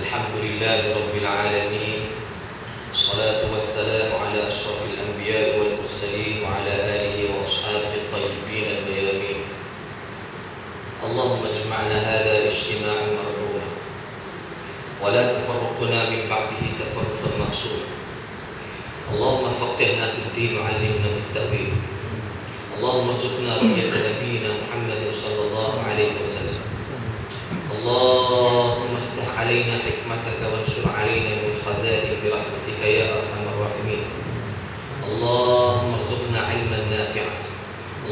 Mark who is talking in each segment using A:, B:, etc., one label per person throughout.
A: Alhamdulillahi Rabbil Alamin. Assalatu wassalamu ala ashrafil anbiya wal mursalin wa ala alihi wa ashabihi at-tayyibin al-bayamin. Allahumma ijma'na hadha ijtima'an marhuma wa la tafarraqna min ba'dihi tafarruqan ma'suma. Allahumma faqihna fid din wa 'allimna bit-ta'wil. Allahumma rzuqna ru'yata nabiyyina Muhammadin sallallahu alaihi wasallam. Allahumma iftah 'alaina hikmataka wanshur 'alaina min khaza'in bi rahmatika ya arhamar rahimin. Allahumma rzuqna 'ilman nafi'an.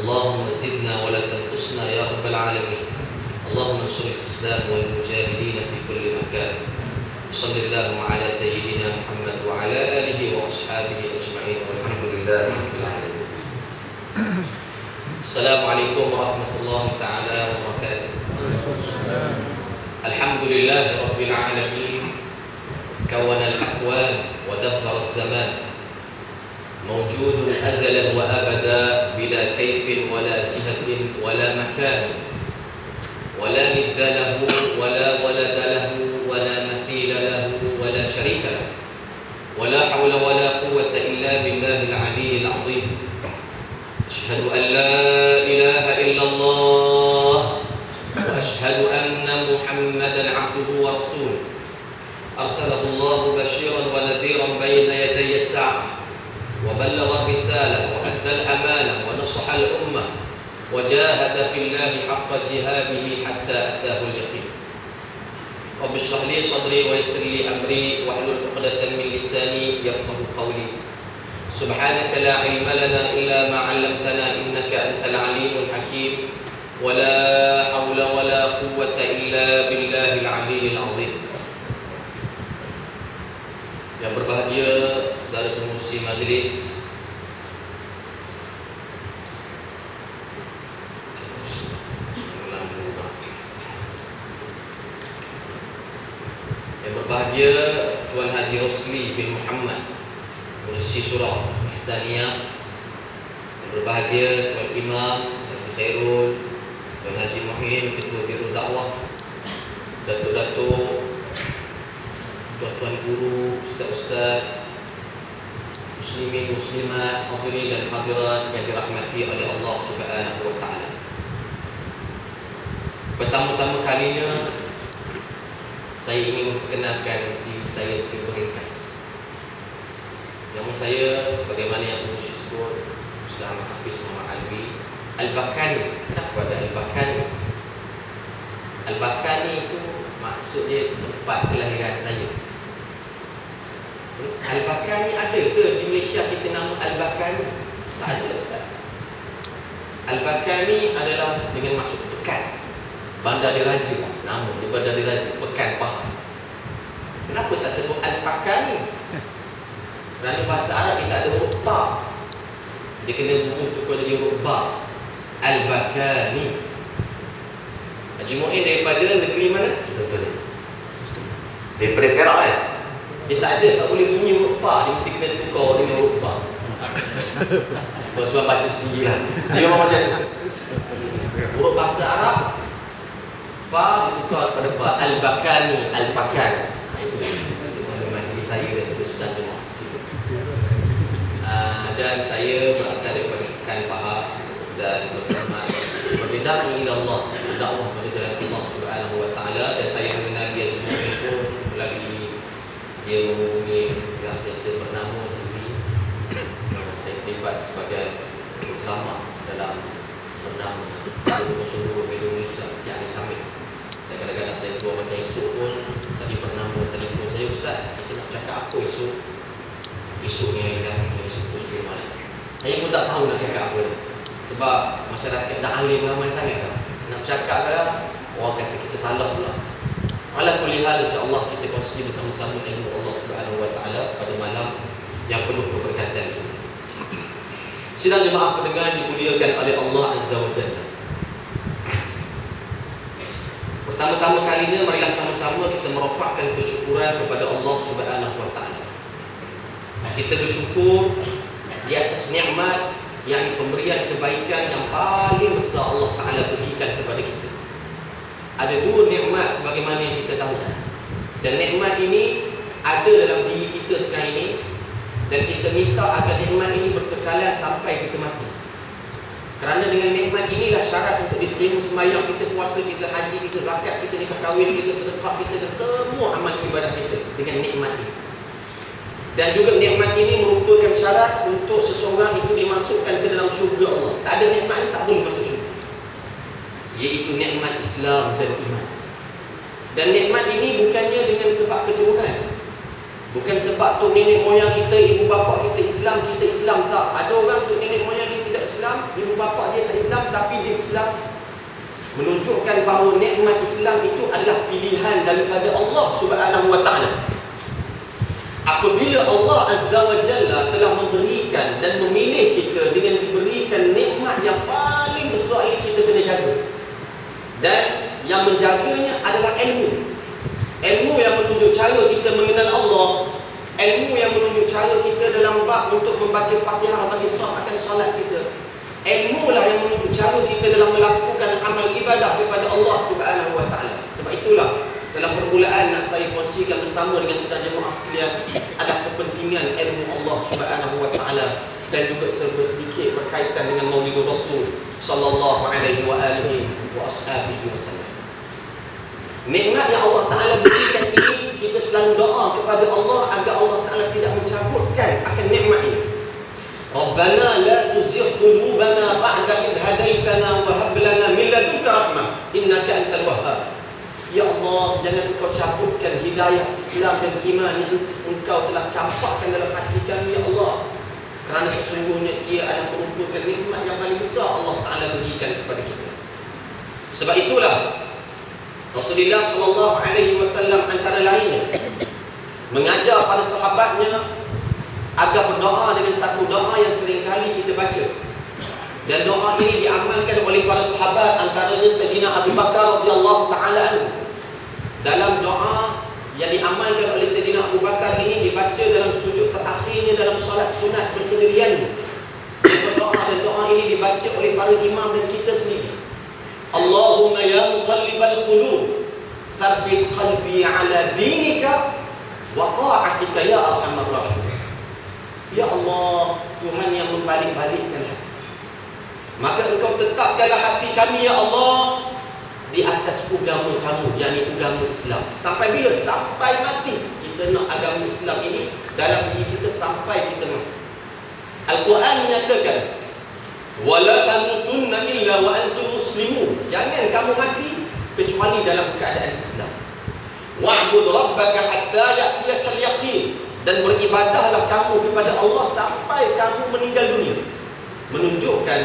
A: Allahumma zidna wa la tanqusna ya rabbal 'alamin. Allahumma ansur al-islam wal mujahidin fi kulli makan. Sallallahu ala sayyidina Muhammad wa ala alihi wa ashabihi ajma'in. Walhamdulillahi rabbil alamin. Assalamualaikum warahmatullahi ta'ala wabarakatuh. Alhamdulillahi rabbil alamin. Kawana al-akwan wa dabbara az-zaman. Mawjudun azalan wa abada bila kayfin wala jihatin wala makan. Wala nidda lahu wala walada lahu wala mathila lahu wala sharika lahu. Wala hawla wala quwwata illa billahil aliyyil azim. Ashhadu an la ilaha illallah wa ashhadu anna Muhammadan abduhu wa rasuluh. Arsalahu Allah bashiran wa nadhiran bayna yaday as-sa'ah wa ballagha ar-risalah wa adda al-amanah wa nasaha al-ummah wa jahada fillahi haqqa jihadihi hatta ataahu al-yaqin. Rabbi shrah li sadri wa yassir li amri wa hlul 'uqdatan min lisani yafqahu qawli. Subhanaka la ilma lana illa ma 'allamtana innaka antal alimul hakim. Wa la hawla wa la quwwata illa billahil aliyyil azim. Yang berbahagia saudara pengurusi majlis, yang berbahagia Tuan Haji Rosli bin Muhammad, Pengurusi Surau Ihsaniyah, yang berbahagia Tuan Imam Haji Khairul, Tuan Haji Muhin, Ketua Biro Dakwah, Datuk-datuk, tuan-tuan guru, ustaz-ustaz, muslimin muslimat, hadirin dan hadirat yang dirahmati oleh Allah Subhanahu wa taala. Pertama-tama kalinya saya ingin memperkenalkan diri saya secara ringkas. Nama saya sebagaimana yang Pengurusi sebut, Ustaz Ahmad Hafiz Muhammad Alwi Al-Bakani. Kenapa ada Al-Bakani? Al-Bakani itu maksudnya tempat kelahiran saya. Al-Bakani ada ke di Malaysia kita nama Al-Bakani? Tak ada, Ustaz. Al-Bakani adalah dengan masuk pekan, Bandar Diraja. Nama dia Bandar Diraja, Pekan Pahang. Kenapa tak sebut Al-Bakani? Kerana bahasa Arab dia tak ada huruf ba. Dia kena buku tu kalau dia huruf ba. Al-Bakani. Haji Mu'in daripada negeri mana? Betul-betul. Daripada Perak kan? Dia tak ada, tak boleh bunyi huruf ba. Dia mesti kena tukar dengan huruf ba. Tuan-tuan baca sendiri lah. Dia memang macam tu. Huruf bahasa Arab ba tukar pada ba. Al-Bakani, Al-Bakan. Itu majlis saya dan sedang jemaah sikit. Dan saya berasal daripada Pekan Pahang dan berkhidmat sebagai da'i ila Allah, berdakwah kepada jalan Allah Subhanahu wa taala. Dan saya mengenal dia juga pun melalui dia menghubungi yang saya bernama TV. Saya terlibat sebagai penceramah dalam bernama Suluh Indonesia setiap hari Khamis. Dan kadang-kadang saya keluar macam esok pun tadi bernama telefon saya, Ustaz, kita nak cakap apa esok? Esok ni hari Khamis, esok pukul 10 malam. Saya pun tak tahu nak cakap apa. Sebab masyarakat dah alim ramai sangat kan. Nak cakap kan, orang kata kita salah pula. Ala kulli hal, insya-Allah kita kongsi bersama-sama ilmu Allah Subhanahu wa taala pada malam yang penuh keberkatan ini. Sidang jemaah pendengar dimuliakan oleh Allah Azza wa Jalla. Pertama-tama kalinya marilah sama-sama kita merafakkan kesyukuran kepada Allah Subhanahu wa taala. Kita bersyukur di atas nikmat, yakni pemberian kebaikan yang paling besar Allah Ta'ala berikan kepada kita. Ada dua nikmat sebagaimana yang kita tahu. Dan nikmat ini ada dalam diri kita sekarang ini, dan kita minta agar nikmat ini berkekalan sampai kita mati. Kerana dengan nikmat inilah syarat untuk diterima sembahyang kita, puasa kita, haji kita, zakat kita, nikah kahwin kita, sedekah kita, dan semua amal ibadah kita dengan nikmat ini. Dan juga nikmat ini merupakan syarat untuk seseorang itu dimasukkan ke dalam syurga Allah. Tak ada nikmat ini tak boleh masuk syurga, iaitu nikmat Islam dan iman. Dan nikmat ini bukannya dengan sebab keturunan, bukan sebab tok nenek moyang kita, ibu bapa kita Islam, kita Islam. Tak. Ada orang tok nenek moyang dia tidak Islam, ibu bapa dia tak Islam, tapi dia Islam. Menunjukkan bahawa nikmat Islam itu adalah pilihan daripada Allah Subhanahu wa taala. Apabila Allah Azza wa Jalla telah memberikan dan memilih kita dengan diberikan nikmat yang paling besar ini, kita kena jaga. Dan yang menjaganya adalah ilmu. Ilmu yang menunjuk cara kita mengenal Allah, ilmu yang menunjuk cara kita dalam bab untuk membaca Fatihah bagi sahkan solat kita. Ilmu lah yang menunjuk cara kita dalam melakukan amal ibadah kepada Allah Subhanahu wa taala. Sebab itulah dalam permulaan nak saya kongsikan bersama dengan sedang jemaah sekalian ada kepentingan ilmu Allah Subhanahu wa taala, dan juga sedikit berkaitan dengan Maulidur Rasul sallallahu alaihi wa alihi wa ashabihi wasallam. Nikmat yang Allah Ta'ala berikan ini, kita selalu doa kepada Allah agar Allah Ta'ala tidak mencabutkan akan nikmat ini. Rabbana la tuzigh qulubana ba'da idh hadaitana wa hab lana min ladunka rahmah innaka antal wahhab. Ya Allah, jangan Engkau cabutkan hidayah Islam dan iman yang Engkau telah campakkan dalam hati kami, ya Allah. Kerana sesungguhnya ia adalah merupakan nikmat yang paling besar Allah Ta'ala berikan kepada kita. Sebab itulah Rasulullah sallallahu alaihi wasallam antara lainnya mengajar para sahabatnya agar berdoa dengan satu doa yang seringkali kita baca. Dan doa ini diamalkan oleh para sahabat, antaranya Sayyidina Abu Bakar radhiyallahu taala anhu. Dalam doa yang diamalkan oleh Sayyidina Abu Bakar ini dibaca dalam sujud terakhirnya dalam solat sunat bersendiriannya. Dan doa ini dibaca oleh para imam dan kita sendiri. Allahumma ya muqallibal qulub tsabbit qalbi ala dinika wa ta'atika ya arhamar rahimin. Ya Allah, Tuhan yang membalik-balikkan hati, maka Engkau tetapkanlah hati kami ya Allah di atas agama kamu, yakni agama Islam. Sampai bila? Sampai mati kita nak agama Islam ini dalam diri kita sampai kita mati. Al-Quran menyatakan wala tamutunna illa wa antum muslimun. Jangan kamu mati kecuali dalam keadaan Islam. Wa'bud rabbaka hatta ya'tiyakal yaqin. Dan beribadahlah kamu kepada Allah sampai kamu meninggal dunia. Menunjukkan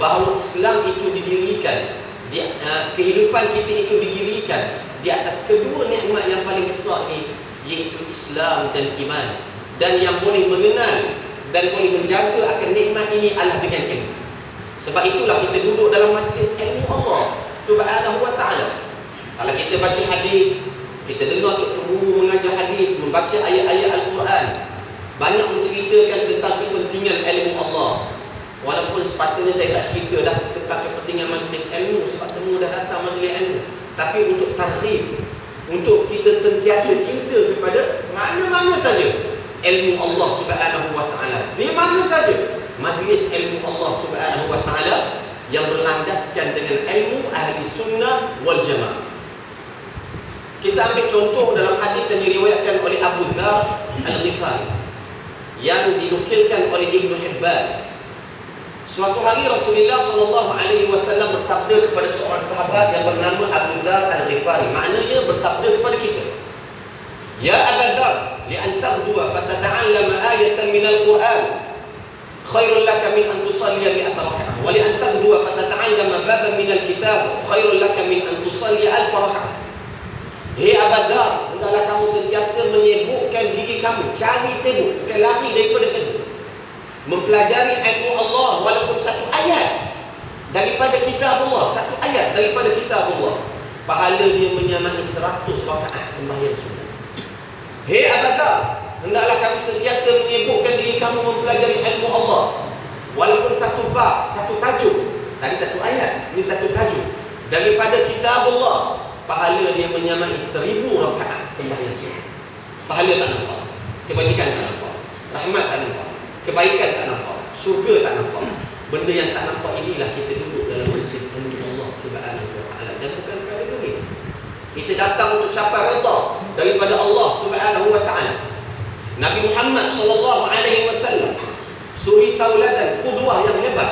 A: bahawa Islam itu didirikan, kehidupan kita itu didirikan di atas kedua nikmat yang paling besar ini, iaitu Islam dan iman. Dan yang boleh mengenal dan boleh menjaga akan nikmat ini adalah dengan ilmu. Sebab itulah kita duduk dalam majlis ilmu Allah Subhanahu wa ta'ala. Kalau kita baca hadis, kita dengar tok guru mengajar hadis, membaca ayat-ayat Al-Quran, banyak menceritakan tentang kepentingan ilmu Allah. Walaupun sepatutnya saya tak cerita dah tentang kepentingan majlis ilmu, sebab semua dah datang majlis ilmu. Tapi untuk tarhib, untuk kita sentiasa cinta kepada mana-mana saja ilmu Allah Subhanahu wa ta'ala, di mana saja majlis ilmu Allah Subhanahu wa ta'ala yang berlandaskan dengan ilmu ahli sunnah wal jamaah. Kita ambil contoh dalam hadis yang diriwayatkan oleh Abu Dzar Al-Ghifari yang dinukilkan oleh Ibnu Hibban. Suatu hari Rasulullah sallallahu alaihi wasallam bersabda kepada seorang sahabat yang bernama Abu Dzar Al-Ghifari. Maknanya bersabda kepada kita, ya Abu Dzar, li an taghdwa fatata'allama ayatan min al-Quran khairul laka min an tusalliya mi'ata rak'ah wa li an taghdwa fatata'allama baban min al-kitab khairul laka min an tusalliya alf rak'ah. Hei Abu Dzar, hendaklah kamu sentiasa menyibukkan diri kamu, cari sibuk, bukan lari daripada sibuk, mempelajari ilmu Allah walaupun satu ayat daripada kitab Allah, satu ayat daripada kitab Allah, pahala dia menyamai 100 rakaat sembahyang sunat. Hei Abu Dzar, hendaklah kamu sentiasa menyibukkan diri kamu mempelajari ilmu Allah walaupun satu bab, satu tajuk. Tadi satu ayat, ini satu tajuk daripada kitab Allah,
B: pahala dia menyamai 1000 rakaat sembahyang subuh. Pahala tak nampak, kebajikan tak nampak, rahmat tak nampak, kebaikan tak nampak, syurga tak nampak. Benda yang tak nampak inilah kita duduk dalam majlis ilmu Allah Subhanahu wa taala, dan bukan kerana dunia. Kita datang untuk capai redha daripada Allah Subhanahu wa taala. Nabi Muhammad sallallahu alaihi wasallam suri tauladan, qudwah yang hebat,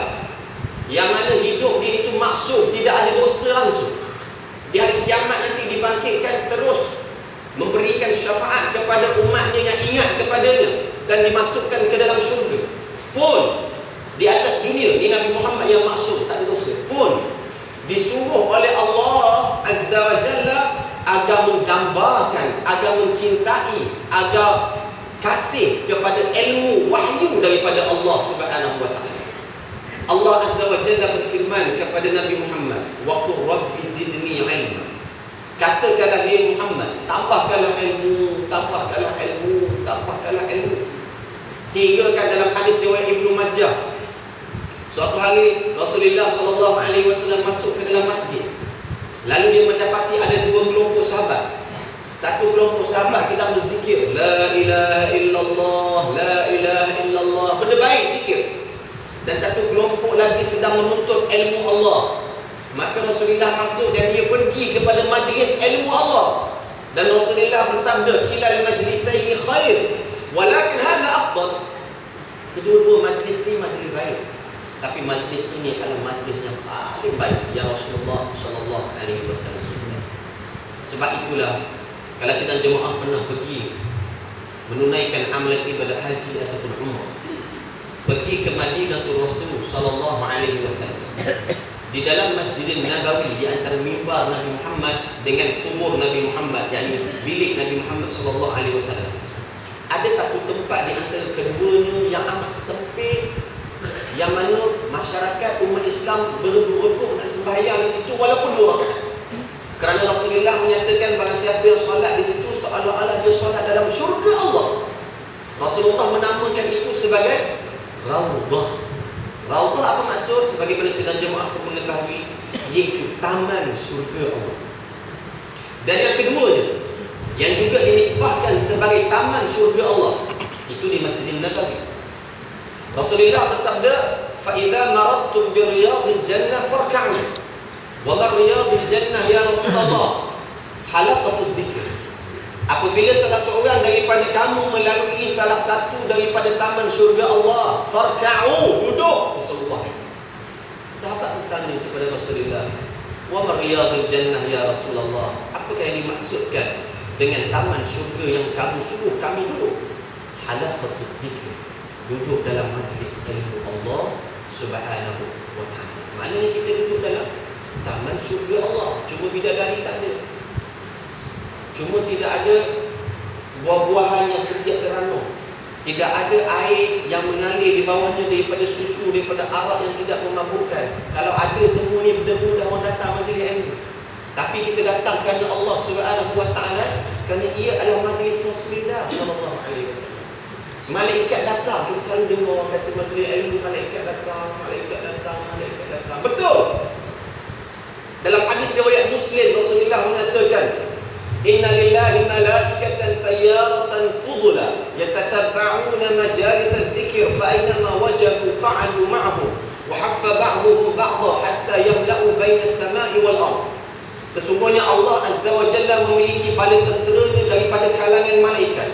B: yang mana hidup dia itu maksum, tidak ada dosa langsung. Di hari kiamat nanti dibangkitkan, terus memberikan syafaat kepada umatnya yang ingat kepadanya dan dimasukkan ke dalam syurga. Pun di atas dunia ni Nabi Muhammad yang maksum, tak ada dosa, pun disuruh oleh Allah Azza wa Jalla agar menggambarkan, agar mencintai, agar kasih kepada ilmu wahyu daripada Allah Subhanahu wa taala. Allah Azza wa Jalla berfirman kepada Nabi Muhammad, wa qur rabbi zidni ilma. Katakanlah hai Muhammad, tambahkanlah ilmu, tambahkanlah ilmu, tambahkanlah ilmu. Sehingga kan dalam hadis riwayat Ibnu Majah, suatu hari Rasulullah sallallahu alaihi wasallam masuk ke dalam masjid. Lalu dia mendapati ada dua kelompok sahabat. Satu kelompok sahabat sedang berzikir, la ilaha illallah, la ilaha illallah, benda baik zikir. Dan satu kelompok lagi sedang menuntut ilmu Allah. Maka Rasulullah masuk dan dia pergi kepada majlis ilmu Allah. Dan Rasulullah bersabda, kilal majlisaini khair, walakin hadha afdal. Kedua-dua majlis ni majlis baik, tapi majlis ini adalah majlis yang paling baik yang Rasulullah sallallahu alaihi wasallam cinta. Sebab itulah kalau sidang jemaah pernah pergi menunaikan amalan ibadat haji ataupun umrah, pergi ke Madinatul Rasul sallallahu alaihi wasallam, di dalam Masjidil Nabawi, di antara mimbar Nabi Muhammad dengan kubur Nabi Muhammad, yakni bilik Nabi Muhammad sallallahu alaihi wasallam, ada satu tempat di antara keduanya yang amat sempit, yang mana masyarakat umat Islam berebut-rebut nak sembahyang di situ walaupun 2 rakaat. Kerana Rasulullah menyatakan barang siapa yang solat di situ seolah-olah dia solat dalam syurga Allah. Rasulullah menamakan itu sebagai Raudhah. Raudhah apa maksud? Sebagaimana sidang jemaah pun mengetahui, iaitu taman syurga Allah. Dan yang keduanya, yang juga dinisbahkan sebagai taman syurga Allah, itu di Masjidil Nabawi. Rasulullah bersabda, fa idza maradtum bi riyadil jannah farka'u. Wa ma riyadil jannah ya Rasulullah? Halaqatul dzikr. Apabila salah seorang daripada kamu melalui salah satu daripada taman syurga Allah, farka'u, duduk. Rasulullah. Sahabat bertanya kepada Rasulullah, wa ma riyadil jannah ya Rasulullah? Apakah yang dimaksudkan dengan taman syurga yang kamu suruh kami duduk? Halaqatul dzikr, duduk dalam majlis ilmu Allah Subhanahu wa taala. Maknanya kita duduk dalam taman syurga Allah. Cuma bidadari tak ada, cuma tidak ada buah-buahan yang setia serana, tidak ada air yang mengalir di bawahnya daripada susu, daripada arak yang tidak memabukkan. Kalau ada semua ni berdebu dah orang datang majlis ilmu. Tapi kita datang kerana Allah Subhanahu wa taala, kerana ia adalah majlis Rasulullah sallallahu alaihi wasallam. Malaikat datang, kita selalu dengar orang kata majlis ilmu, malaikat datang, malaikat datang, malaikat datang. Betul. Dalam hadis riwayat Muslim, Rasulullah mengatakan, inna lillahi malaikatan sayyaratan fudula yatatabba'una majalis adh-dhikr fa aynama wajadu qa'adu ma'ahum wa haffa ba'dhuhum ba'dha hatta yamla'u baina as-sama'i wal ardh. Sesungguhnya Allah Azza wa Jalla memiliki bala tenteranya daripada kalangan malaikat.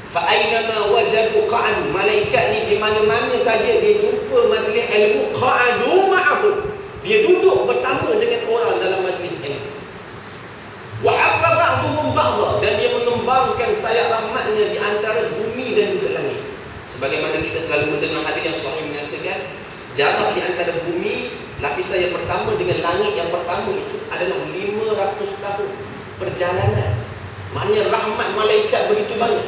B: Fa aynama wajadu qa'adu, malaikat ni di mana-mana saja dia jumpa majlis ilmu, qa'adu ma'ahum, dia duduk bersama dengan orang dalam majlis ilmu. Wa haffa ba'dhuhum ba'dha, dan dia mengembangkan sayap rahmatnya di antara bumi dan juga langit. Sebagaimana kita selalu mendengar hadis yang sahih menyatakan, jarak di antara bumi lapisan yang pertama dengan langit yang pertama itu adalah 500 tahun perjalanan. Maknanya rahmat malaikat begitu banyak.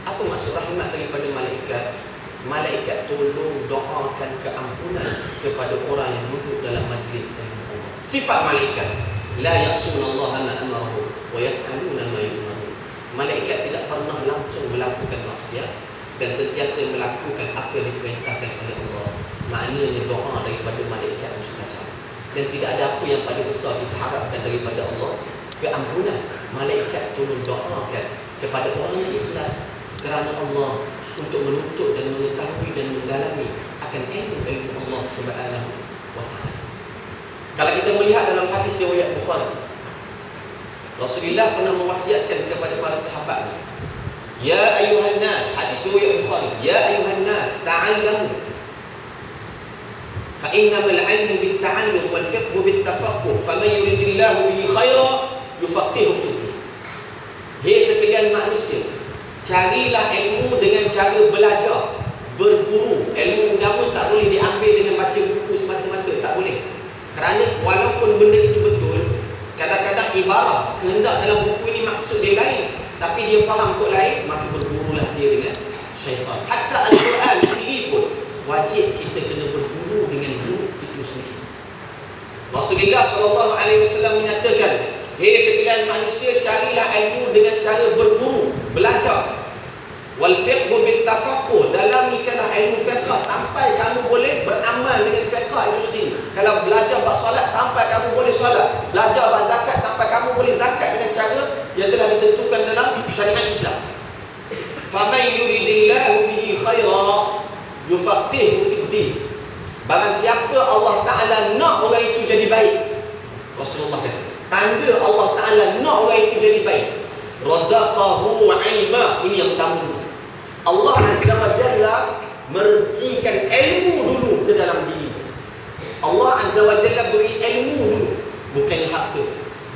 B: Apa maksud rahmat daripada malaikat? Malaikat tolong doakan keampunan kepada orang yang duduk dalam majlis ilmu Allah. Sifat malaikat, la ya'sunallaha ma amarahu wa yaf'aluna ma yu'marun. Malaikat tidak pernah langsung melakukan maksiat dan sentiasa melakukan apa yang diperintahkan oleh Allah. Maknanya doa daripada malaikat mustajab. Dan tidak ada apa yang paling besar kita harapkan daripada Allah, keampunan. Malaikat tolong doakan kepada orang yang ikhlas kerana Allah untuk menuntut dan mengetahui dan mendalami akan ilmu Allah Subhanahu wa ta'ala. Kalau kita melihat dalam hadis riwayat Bukhari, Rasulullah pernah mewasiatkan kepada para sahabatnya, ya ayuhan nas, hadis riwayat Bukhari, ya ayuhan nas ta'allamu fa innamal ilmu bit ta'allum wal fiqhu bit tafaqquh faman yuridillahu bihi khairan yufaqihu fid din. Hei sekalian manusia, carilah ilmu dengan cara belajar, berburu. Ilmu agama tak boleh diambil dengan baca buku semata-mata, tak boleh. Kerana walaupun benda itu betul, kadang-kadang ibarat kehendak dalam buku ini maksud dia lain, tapi dia faham kod lain, maka berburulah dia dengan syaitan. Hatta Al-Quran sendiri pun wajib kita kena berburu dengan guru itu sendiri. Rasulullah SAW menyatakan, hei sekalian manusia, carilah ilmu dengan cara berburu, belajar. Wal fiqhu bit tafaqquh, dalamikanlah ilmu fiqh sampai kamu boleh beramal dengan fiqh itu sendiri. Kalau belajar bab solat sampai kamu boleh solat, belajar bab zakat sampai kamu boleh zakat dengan cara yang telah ditentukan dalam syariat Islam. Faman yuridillahu bihi khairan yufaqihu fid din. Barang siapa Allah Taala nak orang itu jadi baik, Rasulullah kata, tanda Allah Taala nak orang itu jadi baik, razaqahu ilma. Ini yang pertama. Allah Azza wa Jalla merezekikan ilmu dulu ke dalam diri. Allah Azza wa Jalla beri ilmu dulu, bukannya harta,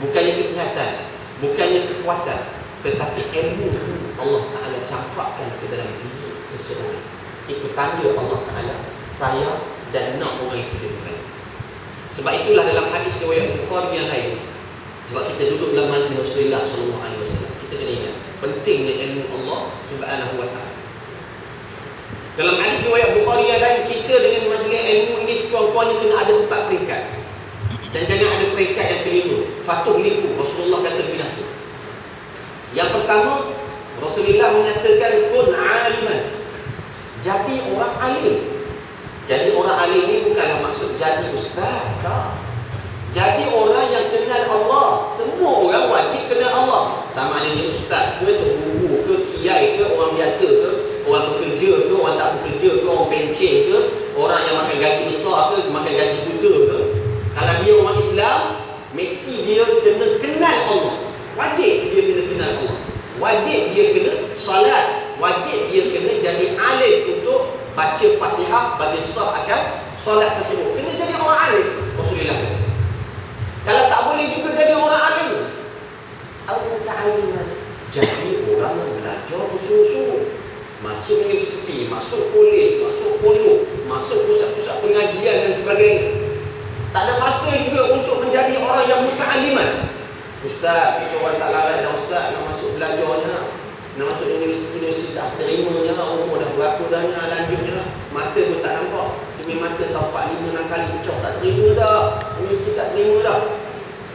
B: bukannya kesihatan, bukannya kekuatan, tetapi ilmu dulu Allah Taala campakkan ke dalam diri seseorang. Itu tanda Allah Taala sayang dan nak orang itu jadi baik. Sebab itulah dalam hadis riwayat Bukhari yang lain, sebab kita duduk dalam majlis Rasulullah SAW, kita kena ingat pentingnya ilmu Allah Subhanahu wa ta'ala. Dalam hadis riwayat Bukhari yang lain, kita dengan majlis ilmu ini sekurang-kurangnya kena ada 4 peringkat. Dan jangan ada peringkat yang kelima, fatuhliku, Rasulullah kata binasa. Yang pertama, Rasulullah menyatakan kun aliman, jadi orang alim. Jadi orang alim ni bukanlah maksud jadi ustaz, tak. Jadi orang yang kenal Allah. Semua orang wajib kenal Allah, sama ada dia ustaz ke, tok guru ke, kiai ke, orang biasa ke, orang bekerja ke, orang tak bekerja ke, orang pencen ke, orang yang makan gaji besar ke, makan gaji buta ke. Kalau dia orang Islam, mesti dia kena kenal Allah. Wajib dia kena kenal Allah, wajib dia kena salat, wajib dia kena jadi alim untuk baca Fatihah bagi sah akan solat tersebut. Kena jadi orang alim, Rasulullah kata. Kalau tak boleh juga jadi orang alim, al-muta'alliman, jadi orang yang belajar bersungguh-sungguh, masuk universiti, masuk kolej, masuk pondok, masuk pusat-pusat pengajian dan sebagainya. Tak ada masa juga untuk menjadi orang yang muta'alliman. Ustaz, kita orang tak larat dah ustaz, nak masuk belajarnya, nak masuk universiti tak terimanya, umur dah berapa dah ni, lanjutnya mata pun tak nampak, cuma mata tahu 4, 5, 6 kali pecah, tak terima dah, universiti tak terima dah,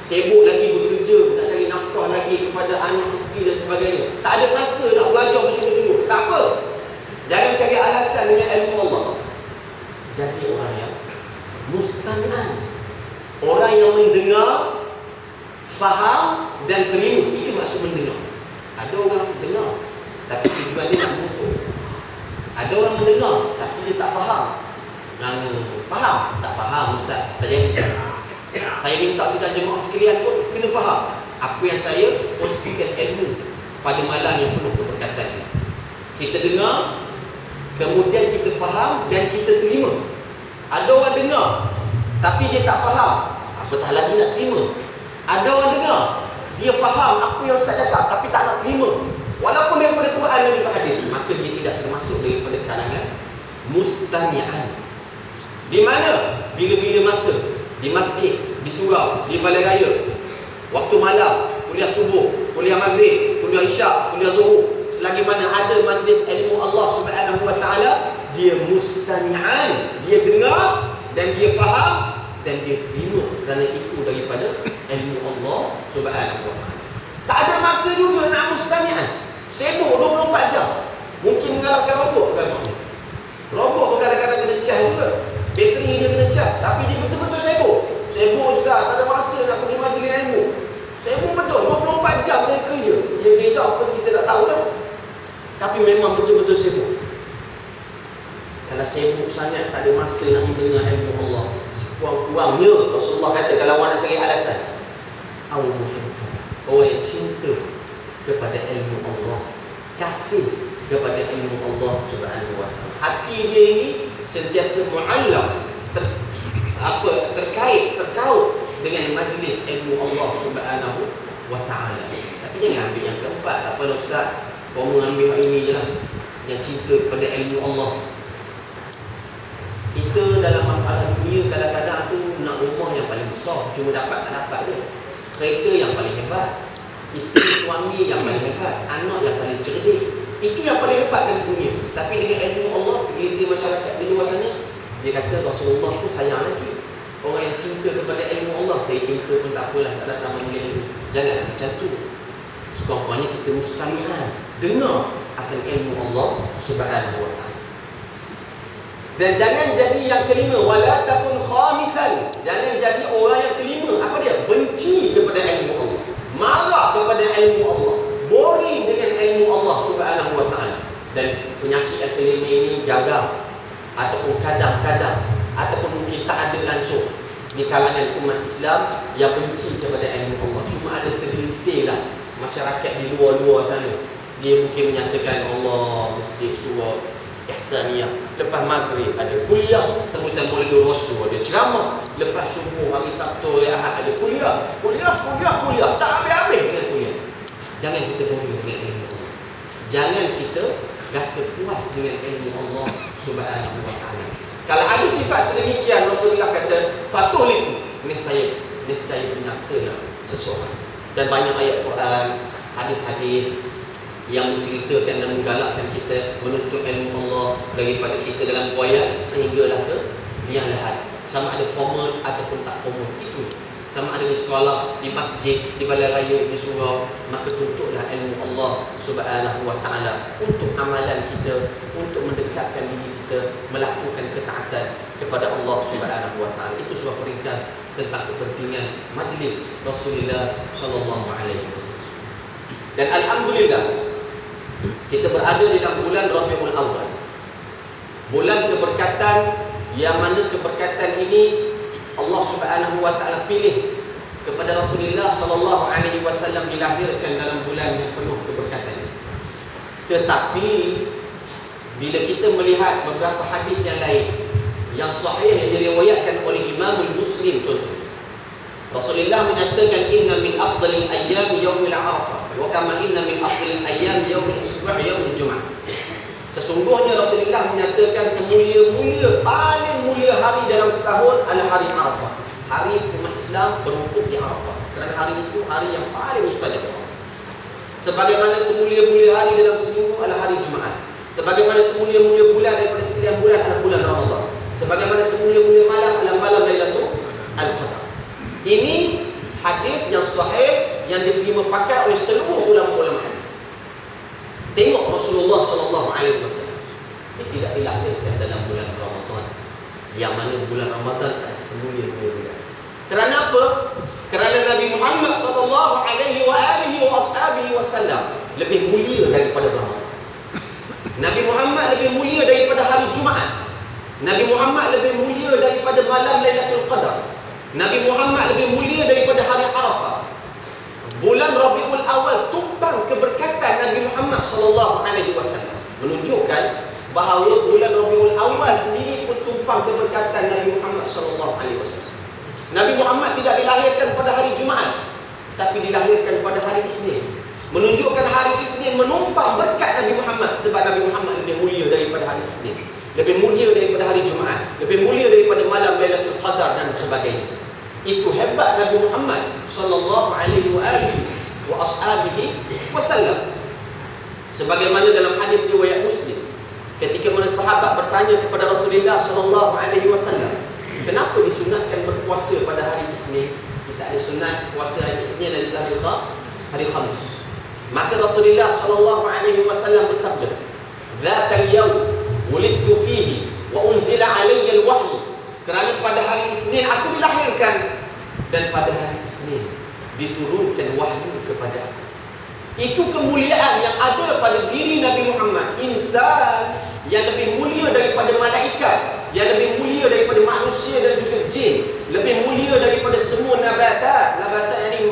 B: sibuk lagi bekerja, nak cari nafkah lagi kepada anak isteri dan sebagainya, tak ada masa nak belajar bersungguh-sungguh. Tak apa, jangan cari alasan dengan ilmu Allah. Jadi orang yang mustami'an, orang yang mendengar, faham dan terima. Itu maksud mendengar. Ada orang mendengar tapi tujuan dia nak mengutuk. Ada orang mendengar tapi dia tak faham. Faham? Tak faham ustaz, tak jadi. Saya minta sidang jemaah sekalian pun kena faham apa yang saya kongsikan ilmu pada malam yang penuh keberkatan ini. Kita dengar, kemudian kita faham dan kita terima. Ada orang dengar tapi dia tak faham, apatah lagi nak terima. Ada orang dengar, dia faham apa yang ustaz cakap tapi tak nak terima, walaupun daripada Quran dan juga hadis, maka dia tidak termasuk daripada kalangan mustami'an. Di mana? Bila-bila masa, di masjid, di surau, di balai raya, waktu malam, kuliah subuh, kuliah maghrib, kuliah isyak, kuliah zuhur, selagi mana ada majlis ilmu Allah Subhanahu wa ta'ala, dia mustami'an, dia dengar dan dia faham dan dia terima, kerana itu daripada ilmu Allah Subhanahu wa ta'ala. Tak ada masa juga nak mustami'an, sibuk 24 jam. Mungkin mengalahkan robot kan? Robot pun kadang-kadang kena cas juga, bateri dia kena cas, tapi dia betul-betul sibuk masa nak pergi majlis ilmu. Saya pun betul 24 jam saya kerja. Ya kerja apa kita tak tahu dah. Tapi memang betul-betul sibuk. Kalau sibuk sangat tak ada masa nak mendengar ilmu Allah. Sekurang-kurangnya Rasulullah kata kalau awak nak cari alasan, awak orang yang cinta kepada ilmu Allah, kasih kepada ilmu Allah Subhanahu wa taala. Hati dia ini sentiasa muallaq, terkait dengan majlis ilmu Allah Subhanahu wa taala. Tapi jangan ambil yang keempat. Tak apa ustaz, kau mengambil ini je lah, yang cinta kepada ilmu Allah. Kita dalam masalah dunia kadang-kadang tu nak rumah yang paling besar, cuma dapat tak dapat je. Kereta yang paling hebat, isteri suami yang paling hebat, anak yang paling cerdik. Itu yang paling hebat dalam dunia. Tapi dengan ilmu Allah, segelintir masyarakat di luar sana, dia kata Rasulullah pun sayang lagi. Orang yang cinta kepada ilmu Allah, saya cinta pun tak apalah, tak datang majlis ilmu. Jangan macam tu. Sekurang-kurangnya kita mustami'an, dengar akan ilmu Allah Subhanahu wa taala. Dan jangan jadi yang kelima, wala takun khamisan. Jangan jadi orang yang kelima. Apa dia? Benci kepada ilmu Allah, marah kepada ilmu Allah, boring dengan ilmu Allah Subhanahu wa taala. Dan penyakit yang kelima ini jaga, ataupun kadang-kadang, ataupun mungkin tak ada langsung di kalangan umat Islam yang benci kepada ilmu Allah. Cuma ada segelintir lah masyarakat di luar-luar sana, dia mungkin menyatakan Allah masjid surah ihsaniyah, lepas maghrib ada kuliah sambutan Maulidul Rasul, ada ceramah, lepas subuh hari Sabtu hari Ahad ada kuliah, tak habis-habis dengan kuliah. Jangan kita boring dengan ilmu Allah, jangan kita rasa puas dengan ilmu Allah Subhanahu wa taala. Kalau ada sifat sedemikian, Rasulullah kata fatuliku, niscaya binasalah seseorang. Dan banyak ayat Quran, hadis-hadis yang menceritakan dan menggalakkan kita menuntut ilmu Allah daripada kita dalam buaya sehinggalah ke liang lahat. Sama ada formal ataupun tak formal, itu sama ada di sekolah, di masjid, di balai raya, di surau, maka tuntutlah ilmu Allah Subhanahu wa taala untuk amalan kita, untuk mendekatkan diri kita melakukan ketaatan kepada Allah Subhanahu wa taala. Itu sebuah peringkat tentang kepentingan majlis Rasulullah sallallahu alaihi wasallam. Dan alhamdulillah kita berada di dalam bulan Rabiul Awal, bulan keberkatan, yang mana keberkatan ini Allah Subhanahu wa taala pilih kepada Rasulullah sallallahu alaihi wasallam dilahirkan dalam bulan yang penuh keberkatan ini. Tetapi bila kita melihat beberapa hadis yang lain yang sahih yang diriwayatkan oleh Imam Muslim, contoh Rasulullah menyatakan inna min afdalil ayyam yaumil arafah wa kama inna min afdalil ayyam yaumil usbu' yaumul jum'ah. Sesungguhnya Rasulullah menyatakan semulia-mulia, paling mulia hari dalam setahun adalah hari Arafah. Hari umat Islam berwukuf di Arafah, kerana hari itu hari yang paling mustajab. Sebagaimana semulia-mulia hari dalam seminggu adalah hari Jumaat. Sebagaimana semulia-mulia bulan daripada sekian bulan adalah bulan Ramadan. Sebagaimana semulia-mulia malam adalah malam Lailatul Qadar. Ini hadis yang sahih yang diterima pakai oleh seluruh ulama-ulama hadis. Tengok Rasulullah sallallahu alaihi wasallam, dia tidak dilahirkan dalam bulan Ramadan, yang mana bulan Ramadan adalah semulia-mulia bulan. Kerana apa? Kerana Nabi Muhammad sallallahu alaihi wasallam lebih mulia daripada Ramadan. Nabi Muhammad lebih mulia daripada hari Jumaat. Nabi Muhammad lebih mulia daripada malam Lailatul Qadar. Nabi Muhammad lebih mulia daripada hari Arafah. Bulan Rabiul Awal tumpang keberkatan Nabi Muhammad sallallahu alaihi wasallam, menunjukkan bahawa bulan Rabiul Awal sendiri pun tumpang keberkatan Nabi Muhammad sallallahu alaihi wasallam. Nabi Muhammad tidak dilahirkan pada hari Jumaat, tapi dilahirkan pada hari Isnin, menunjukkan hari Isnin menumpang berkat Nabi Muhammad, sebab Nabi Muhammad lebih mulia daripada hari Isnin, lebih mulia daripada hari Jumaat, lebih mulia daripada malam Lailatul Qadar dan sebagainya. Itu hebat Nabi Muhammad sallallahu alaihi wasallam. Sebagaimana dalam hadis riwayat Muslim, ketika mana sahabat bertanya kepada Rasulullah sallallahu alaihi wasallam, kenapa disunatkan berpuasa pada hari Isnin? Kita ada sunat puasa hari Isnin dan juga hari Khamis. Maka Rasulullah sallallahu alaihi wasallam bersabda, "Dzatal yaum wulidtu fihi wa unzila alayya al-wahyu." Kerana pada hari Isnin aku dilahirkan dan pada hari Isnin diturunkan wahyu kepada aku. Itu kemuliaan yang ada pada diri Nabi Muhammad, insan yang lebih mulia daripada malaikat, yang lebih mulia daripada manusia dan juga jin, lebih mulia daripada semua nabatat yang ini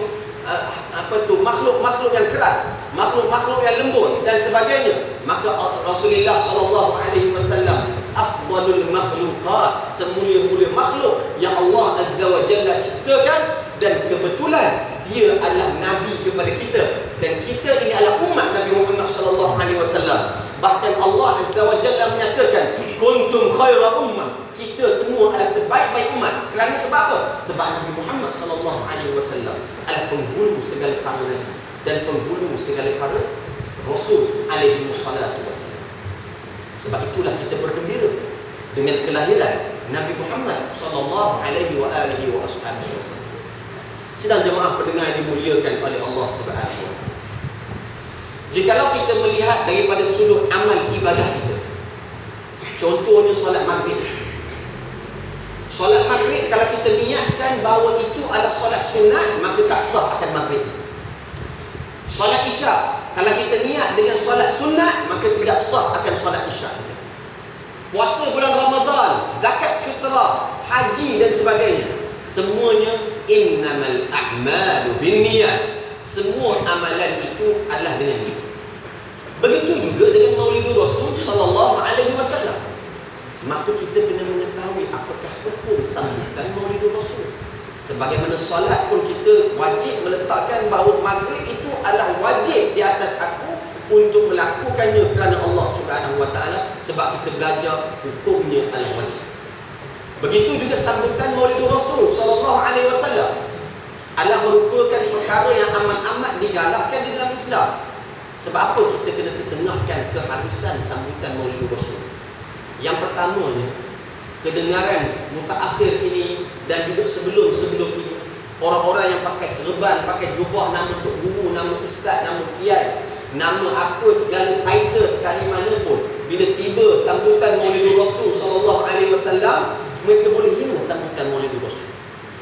B: makhluk-makhluk yang keras, makhluk-makhluk yang lembut dan sebagainya. Maka Rasulullah sallallahu alaihi wasallam afdalul makhluqat, semulia-mulia makhluk yang Allah Azza wa Jalla ciptakan, dan kebetulan dia adalah nabi kepada kita, dan kita ini adalah umat Nabi Muhammad sallallahu alaihi wasallam. Bahkan Allah Azza wa Jalla menyatakan kuntum khaira ummah, kita semua adalah sebaik-baik umat. Kerana sebab apa? Sebab Nabi Muhammad sallallahu alaihi wasallam adalah penghulu segala para nabi dan penghulu segala para rasul alaihi wassalatu wassalam. Sebab itulah kita bergembira dengan kelahiran Nabi Muhammad sallallahu alaihi wa alihi wasallam. Sedang jemaah pendengar yang dimuliakan oleh Allah Subhanahu wa taala, jikalau kita melihat daripada sudut amal ibadah kita, contohnya solat maghrib. Solat maghrib kalau kita niatkan bahawa itu adalah solat sunat, maka tak sah akan maghrib. Solat isyak, kalau kita niat dengan solat sunat, maka tidak sah akan solat isyak kita. Puasa bulan Ramadan, zakat fitrah, haji dan sebagainya, semuanya innamal a'malu binniyat. Semua amalan itu adalah dengan niat. Begitu juga dengan Maulidur Rasul sallallahu alaihi wasallam. Maka kita kena mengetahui apakah hukum sambutan Maulidur Rasul. Sebagaimana solat pun kita wajib meletakkan bahawa maghrib itu adalah wajib di atas aku untuk melakukannya kerana Allah Subhanahu wa taala, sebab kita belajar hukumnya adalah wajib. Begitu juga sambutan Maulidur Rasul sallallahu alaihi wasallam adalah merupakan perkara yang amat-amat digalakkan di dalam Islam. Sebab apa kita kena ketengahkan keharusan sambutan Maulidur Rasul? Yang pertamanya, kedengaran mutaakhir ini dan juga sebelum-sebelum ini, orang-orang yang pakai serban, pakai jubah, nama tok guru, nama ustaz, nama kiai, nama apa segala title sekali mana pun, bila tiba sambutan Maulidur Rasul sallallahu alaihi wasallam, mereka boleh hina sambutan Maulidur Rasul.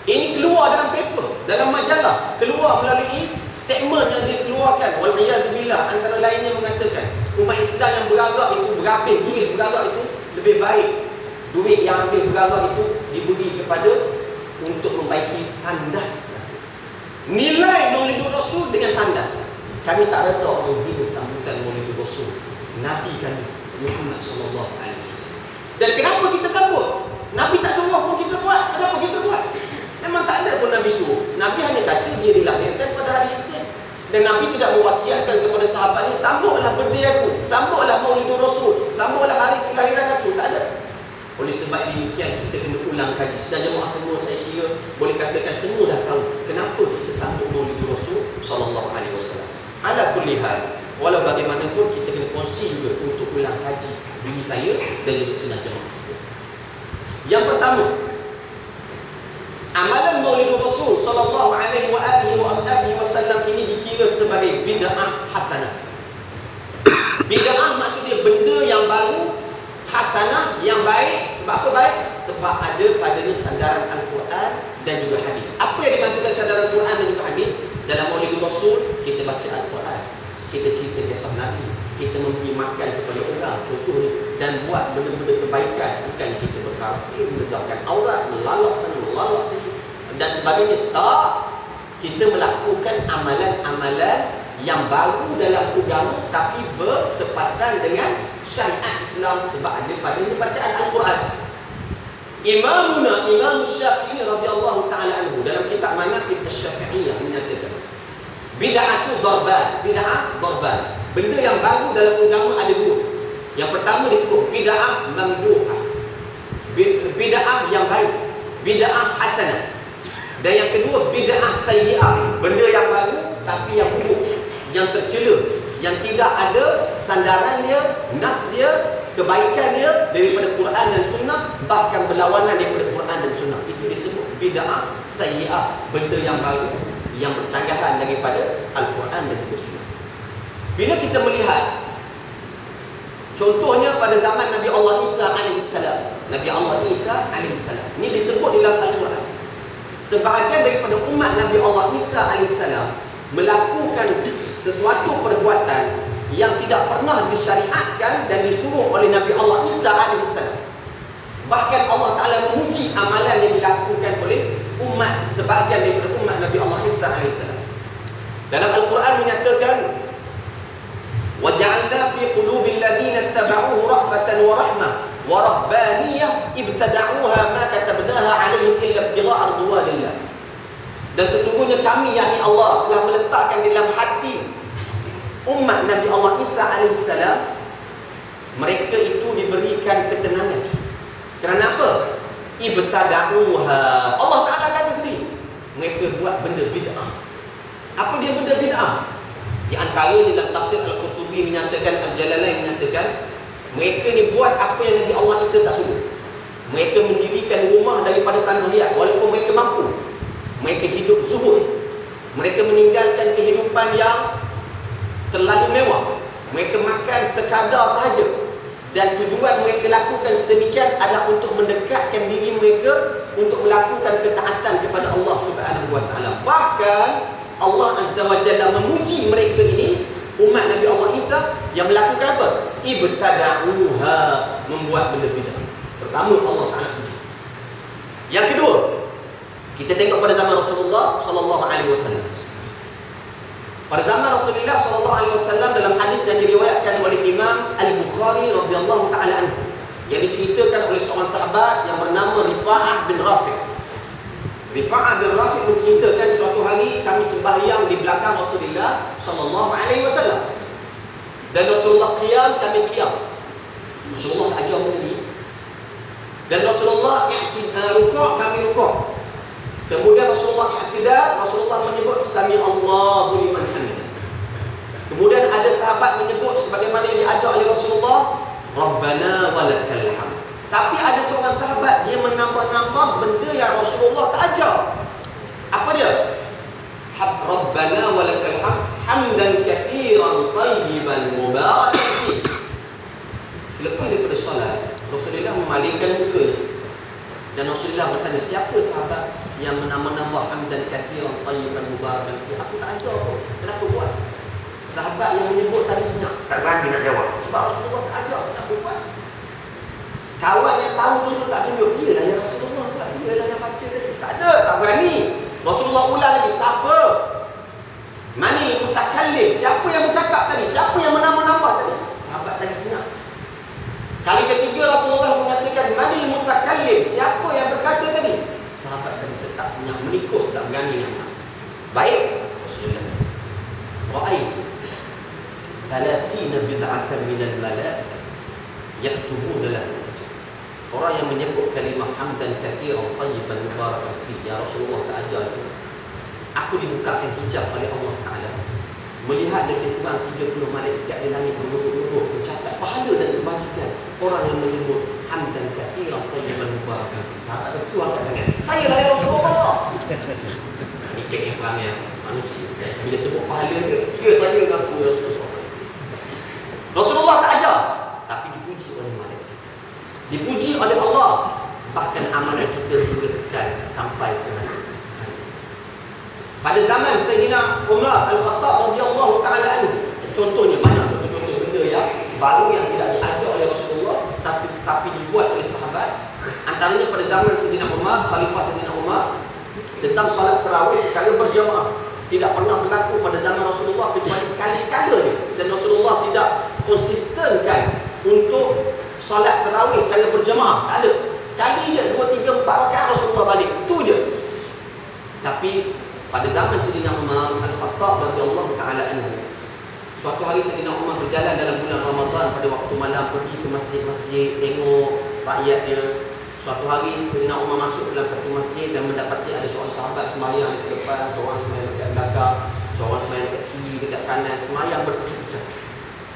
B: Ini keluar dalam paper, dalam majalah, keluar melalui statement yang dikeluarkan. Wal'iyadzubillah, antara lainnya mengatakan umat Islam yang beragak itu berhabis duit beragak itu lebih baik duit yang habis beragak itu diberi kepada untuk membaiki tandas. Nilai Maulidur Rasul dengan tandas. Kami tak reda menghina sambutan Maulidur Rasul Nabi kami Muhammad sallallahu alaihi wasallam. Dan kenapa kita sambut? Nabi tak suruh pun kita buat. Kenapa kita buat? Memang tak ada pun Nabi suruh. Nabi hanya kata dia dilahirkan pada hari Isnin. Dan Nabi tidak mewasiatkan kepada sahabatnya, sambutlah birthday aku, sambutlah Maulidur Rasul, sambutlah hari kelahiran aku. Tak ada. Oleh sebab demikian kita kena ulang kaji. Sedang jemaah semua saya kira boleh katakan semua dah tahu kenapa kita sambut Maulidur Rasul sallallahu alaihi wasallam. Ala kulli hal, walau bagaimanapun kita kena kongsi juga untuk ulang kaji diri saya dan juga sedang jemaah semua. Yang pertama, amalan Maulidur Rasul sallallahu alaihi wa alihi wasallam ini dikira sebagai bid'ah hasanah. Bid'ah maksudnya benda yang baru, hasanah yang baik. Sebab apa baik? Sebab ada padanya sandaran Al-Quran dan juga hadis. Apa yang dimaksudkan sandaran Al-Quran dan juga hadis? Dalam Maulidur Rasul kita baca Al-Quran, kita cerita kisah Nabi, kita memberi makan kepada orang contohnya, dan buat benda-benda kebaikan. Bukan kita berkafir, mendedahkan aurat, melalak sana, melalak sini dan sebagainya. Tak, kita melakukan amalan-amalan yang baru dalam agama tapi bertepatan dengan syariat Islam, sebab ada padanya bacaan Al-Quran. Imam Syafi'i radhiyallahu taala anhu dalam kitab Manaqib Asy-Syafi'iyah menyatakan bid'atu darban, bid'ah darban. Benda yang baru dalam agama ada dua. Yang pertama disebut bid'ah mamduhah, bid'ah yang baik, bid'ah hasanah. Dan yang kedua bid'ah sayyi'ah, benda yang baru tapi yang buruk, yang tercela, yang tidak ada sandaran dia, nas dia, kebaikan dia daripada Quran dan Sunnah, bahkan berlawanan daripada Quran dan Sunnah. Itu disebut bid'ah sayyi'ah, benda yang baru yang bercanggahan daripada Al-Quran dan juga Sunnah. Bila kita melihat contohnya pada zaman Nabi Allah Isa alaihissalam, Nabi Allah Isa alaihissalam, ini disebut di dalam Al-Quran. sebahagian daripada umat Nabi Allah Isa AS melakukan sesuatu perbuatan yang tidak pernah disyariatkan dan disuruh oleh Nabi Allah Isa AS. Bahkan Allah Ta'ala memuji amalan yang dilakukan oleh umat, sebahagian daripada umat Nabi Allah Isa AS. Dalam Al-Quran menyatakan, وَجَعَلْنَا فِي قُلُوبِ الَّذِينَ اتَّبَعُوهُ رَأْفَةً وَرَحْمَةً وَرَهْبَانِيَّةً ابْتَدَعُوهَا مَا كَتَبْنَاهَا عَلَيْهِمْ إِلَّا ابْتِغَاءَ رِضْوَانِ اللَّهِ. Dan sesungguhnya kami, yakni Allah, telah meletakkan dalam hati umat Nabi Allah Isa AS, mereka itu diberikan ketenangan. Kerana apa? Ibtada'uha. Allah Ta'ala kata sendiri, mereka buat benda bid'ah. Apa dia benda bid'ah? Di antaranya dalam tafsir Al-Qurtubi menyatakan, Al-Jalalain menyatakan, mereka ni buat apa yang Nabi Allah Isa tak suruh. Mereka mendirikan rumah daripada tanah liat walaupun mereka mampu. Mereka hidup zuhud. Mereka meninggalkan kehidupan yang terlalu mewah. Mereka makan sekadar sahaja. Dan tujuan mereka lakukan sedemikian adalah untuk mendekatkan diri mereka untuk melakukan ketaatan kepada Allah Subhanahu wa Ta'ala. Bahkan Allah Azza wa Jalla memuji mereka ini, umat Nabi Allah Isa, yang melakukan apa? Ibtada'uha, membuat benda bid'ah. Pertama, Allah Ta'ala puji. Yang kedua, kita tengok pada zaman Rasulullah sallallahu alaihi wasallam. Pada zaman Rasulullah sallallahu alaihi wasallam, dalam hadis yang diriwayatkan oleh Imam Al-Bukhari radhiyallahu taala anhu, yang diceritakan oleh seorang sahabat yang bernama Rifa'ah bin Rafi'. Rifa'ah bin Rafi' menceritakan, suatu hari kami sembahyang di belakang Rasulullah sallallahu alaihi wasallam. Dan Rasulullah qiyam, kami qiyam. Rasulullah tak ajar benda ni. Dan Rasulullah rukuk, kami rukuk. Kemudian Rasulullah i'tidal, Rasulullah menyebut Sami Allahu liman hamidah. Kemudian ada sahabat menyebut sebagaimana yang diajar oleh Rasulullah, Rabbana walakal hamd. Tapi ada seorang sahabat, dia menambah-nambah benda yang Rasulullah tak ajar. Apa dia? Rabbana walakal hamd, hamdan kathiran tayyiban mubarakan fi. Selepas daripada solat, Rasulullah memalingkan mukanya. Dan Rasulullah bertanya, siapa sahabat yang menambah-nambah hamdan kathiran tayyiban mubarakan fi? Aku tak ajar pun. Kenapa buat? Sahabat yang menyebut tadi senyap, tak berani nak jawab. Sebab Rasulullah tak ajar, kenapa buat? Kawan yang tahu tu tak tunjuk, dia lah yang Rasulullah buat, dia lah yang baca tadi. Tak ada, tak berani. Rasulullah ulang lagi, siapa? Manil mutakallim, siapa yang bercakap tadi? Siapa yang menambah-nambah tadi? Sahabat tadi senyap. Kali ketiga Rasulullah mengatakan, manil mutakallim, siapa yang berkata tadi? Sahabat tadi tetap senyap, menikus, tak berani nak. Baik, Rasulullah, ra'aitu 30 bid'atan minal malaikah yaktubuna lahu. Orang yang menyebut kalimah hamdan kathiran tayyiban mubarakan fi, ya Rasulullah tak ajar itu. Aku dibukakan hijab oleh Allah Ta'ala, melihat lebih kurang 30 malaikat di langit duduk-duduk mencatat pahala dan kebajikan orang yang menyebut hamdan kathiran tayyiban mubarakan fi. Sahabat itu angkat tangan, saya lah ya Rasulullah. Ini kek perangai manusia. Bila sebut pahala dia, ya saya mengaku Rasulullah. Rasulullah tak ajar, tapi dipuji oleh malaikat, dipuji oleh Allah. Bahkan amalan kita sehingga kekal sampai ke hari. Pada zaman Sayyidina Umar Al-Khattab radhiyallahu ta'ala anhu, contohnya banyak contoh-contoh benda yang baru yang tidak diajar oleh Rasulullah tapi dibuat oleh sahabat. Antaranya pada zaman Sayyidina Umar, Khalifah Sayyidina Umar, tentang solat tarawih secara berjamaah. Tidak pernah berlaku pada zaman Rasulullah kecuali sekali-sekala je. Dan Rasulullah tidak konsistenkan untuk solat tarawih secara berjamaah. Tak ada. Sekali je, 2, 3, 4 rakaat Rasulullah balik. Itu je. Tapi pada zaman Sayyidina Umar Al-Khattab radhiyallahu ta'ala anhu, suatu hari Sayyidina Umar berjalan dalam bulan Ramadan pada waktu malam, pergi ke masjid-masjid, tengok rakyatnya. Suatu hari Sayyidina Umar masuk dalam satu masjid dan mendapati ada seorang sahabat sembahyang dekat depan, seorang sembahyang dekat belakang, seorang sembahyang dekat kiri, dekat kanan, sembahyang berpecah-pecah.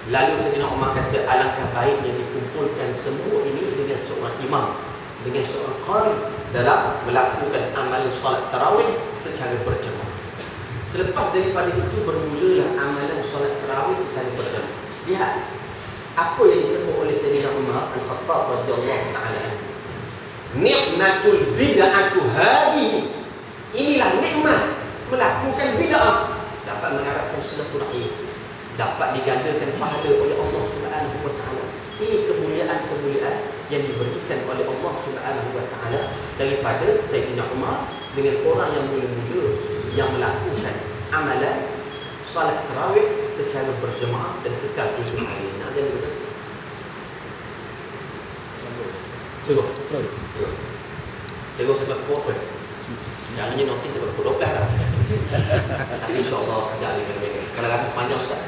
B: Lalu Sayyidina Umar kata, alangkah baiknya dikumpulkan semua ini dengan seorang imam, dengan seorang qari dalam melakukan amalan solat tarawih secara berjamaah. Selepas daripada itu bermulalah amalan solat tarawih secara berjamaah. Lihat apa yang disebut oleh Sayyidina Umar Al-Khattab radhiyallahu ta'ala anhu. Ni'matul bid'atu hadhihi Inilah nikmat melakukan bid'ah, dapat mengharapkan silaturahim, dapat digandakan pahala oleh Allah Subhanahu wa taala. Ini kemuliaan-kemuliaan yang diberikan oleh Allah Subhanahu wa taala daripada Sayyidina Umar dengan orang yang mula-mula yang melakukan amalan salat tarawih secara berjemaah dan kekal sehingga hari ini. Azan betul. Terus sebab apa? Sekarang ni notis sebab pukul 12 dah. Tapi insyaAllah sekejap lagi kalau rasa panjang Ustaz.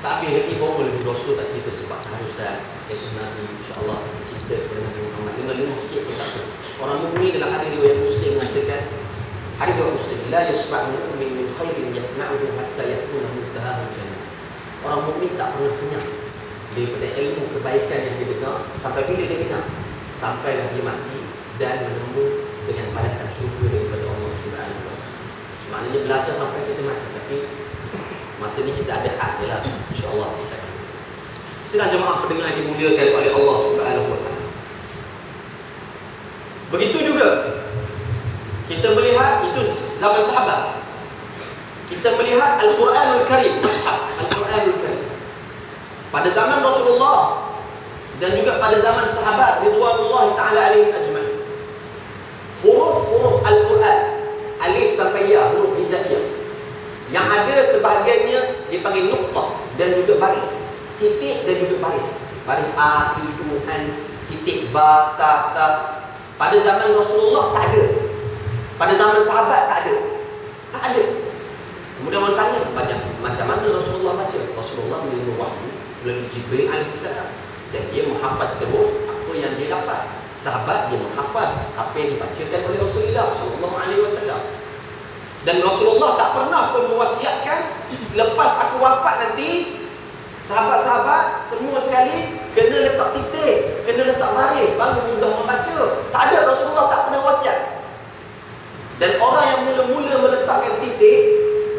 B: Tapi lagi baru boleh berdosa tak cerita sebab keharusan kisah Nabi. InsyaAllah kita cerita kepada Nabi Muhammad. Lima sikit pun tak apa. Orang mukmin dalam hadis riwayat Muslim mengatakan, hadis riwayat Muslim, la yasma'u mu'min min khairin yasma'uhu hatta yakuna muntahahu jannah. Orang mukmin tak pernah kenyang daripada ilmu kebaikan yang dia dengar. Sampai bila dia kenyang? Sampai dia mati dan menemu dengan balasan syurga daripada Allah Subhanahu wa taala. Maknanya belajar sampai kita mati, tapi masa ni kita ada hak je lah, insyaAllah kita. Sedang jemaah pendengar yang dimuliakan oleh Allah Subhanahu wa taala. Begitu juga kita melihat itu zaman sahabat. Kita melihat Al-Quranul Karim, Mushaf Al-Quranul Karim. Pada zaman Rasulullah dan juga pada zaman sahabat ridwanullah taala alaihim ajma'in. Huruf-huruf Al-Quran, alif sampai ya, huruf hijaiyah. Yang ada sebahagiannya dipanggil nuqtah dan juga baris, titik dan juga baris. Baris a, i, u, an, titik, ba, ta, ta. Pada zaman Rasulullah tak ada. Pada zaman sahabat tak ada. Tak ada. Kemudian orang tanya, macam mana Rasulullah baca? Rasulullah menerima wahyu melalui Jibril alaihissalam dan dia menghafaz terus apa yang dia dapat. Sahabat dia menghafaz apa yang dibacakan oleh Rasulullah sallallahu alaihi wasallam. Dan Rasulullah tak pernah pun mewasiatkan selepas aku wafat nanti sahabat-sahabat semua sekali kena letak titik, kena letak baris baru mudah membaca. Tak ada, Rasulullah tak pernah wasiat. Dan orang yang mula-mula meletakkan titik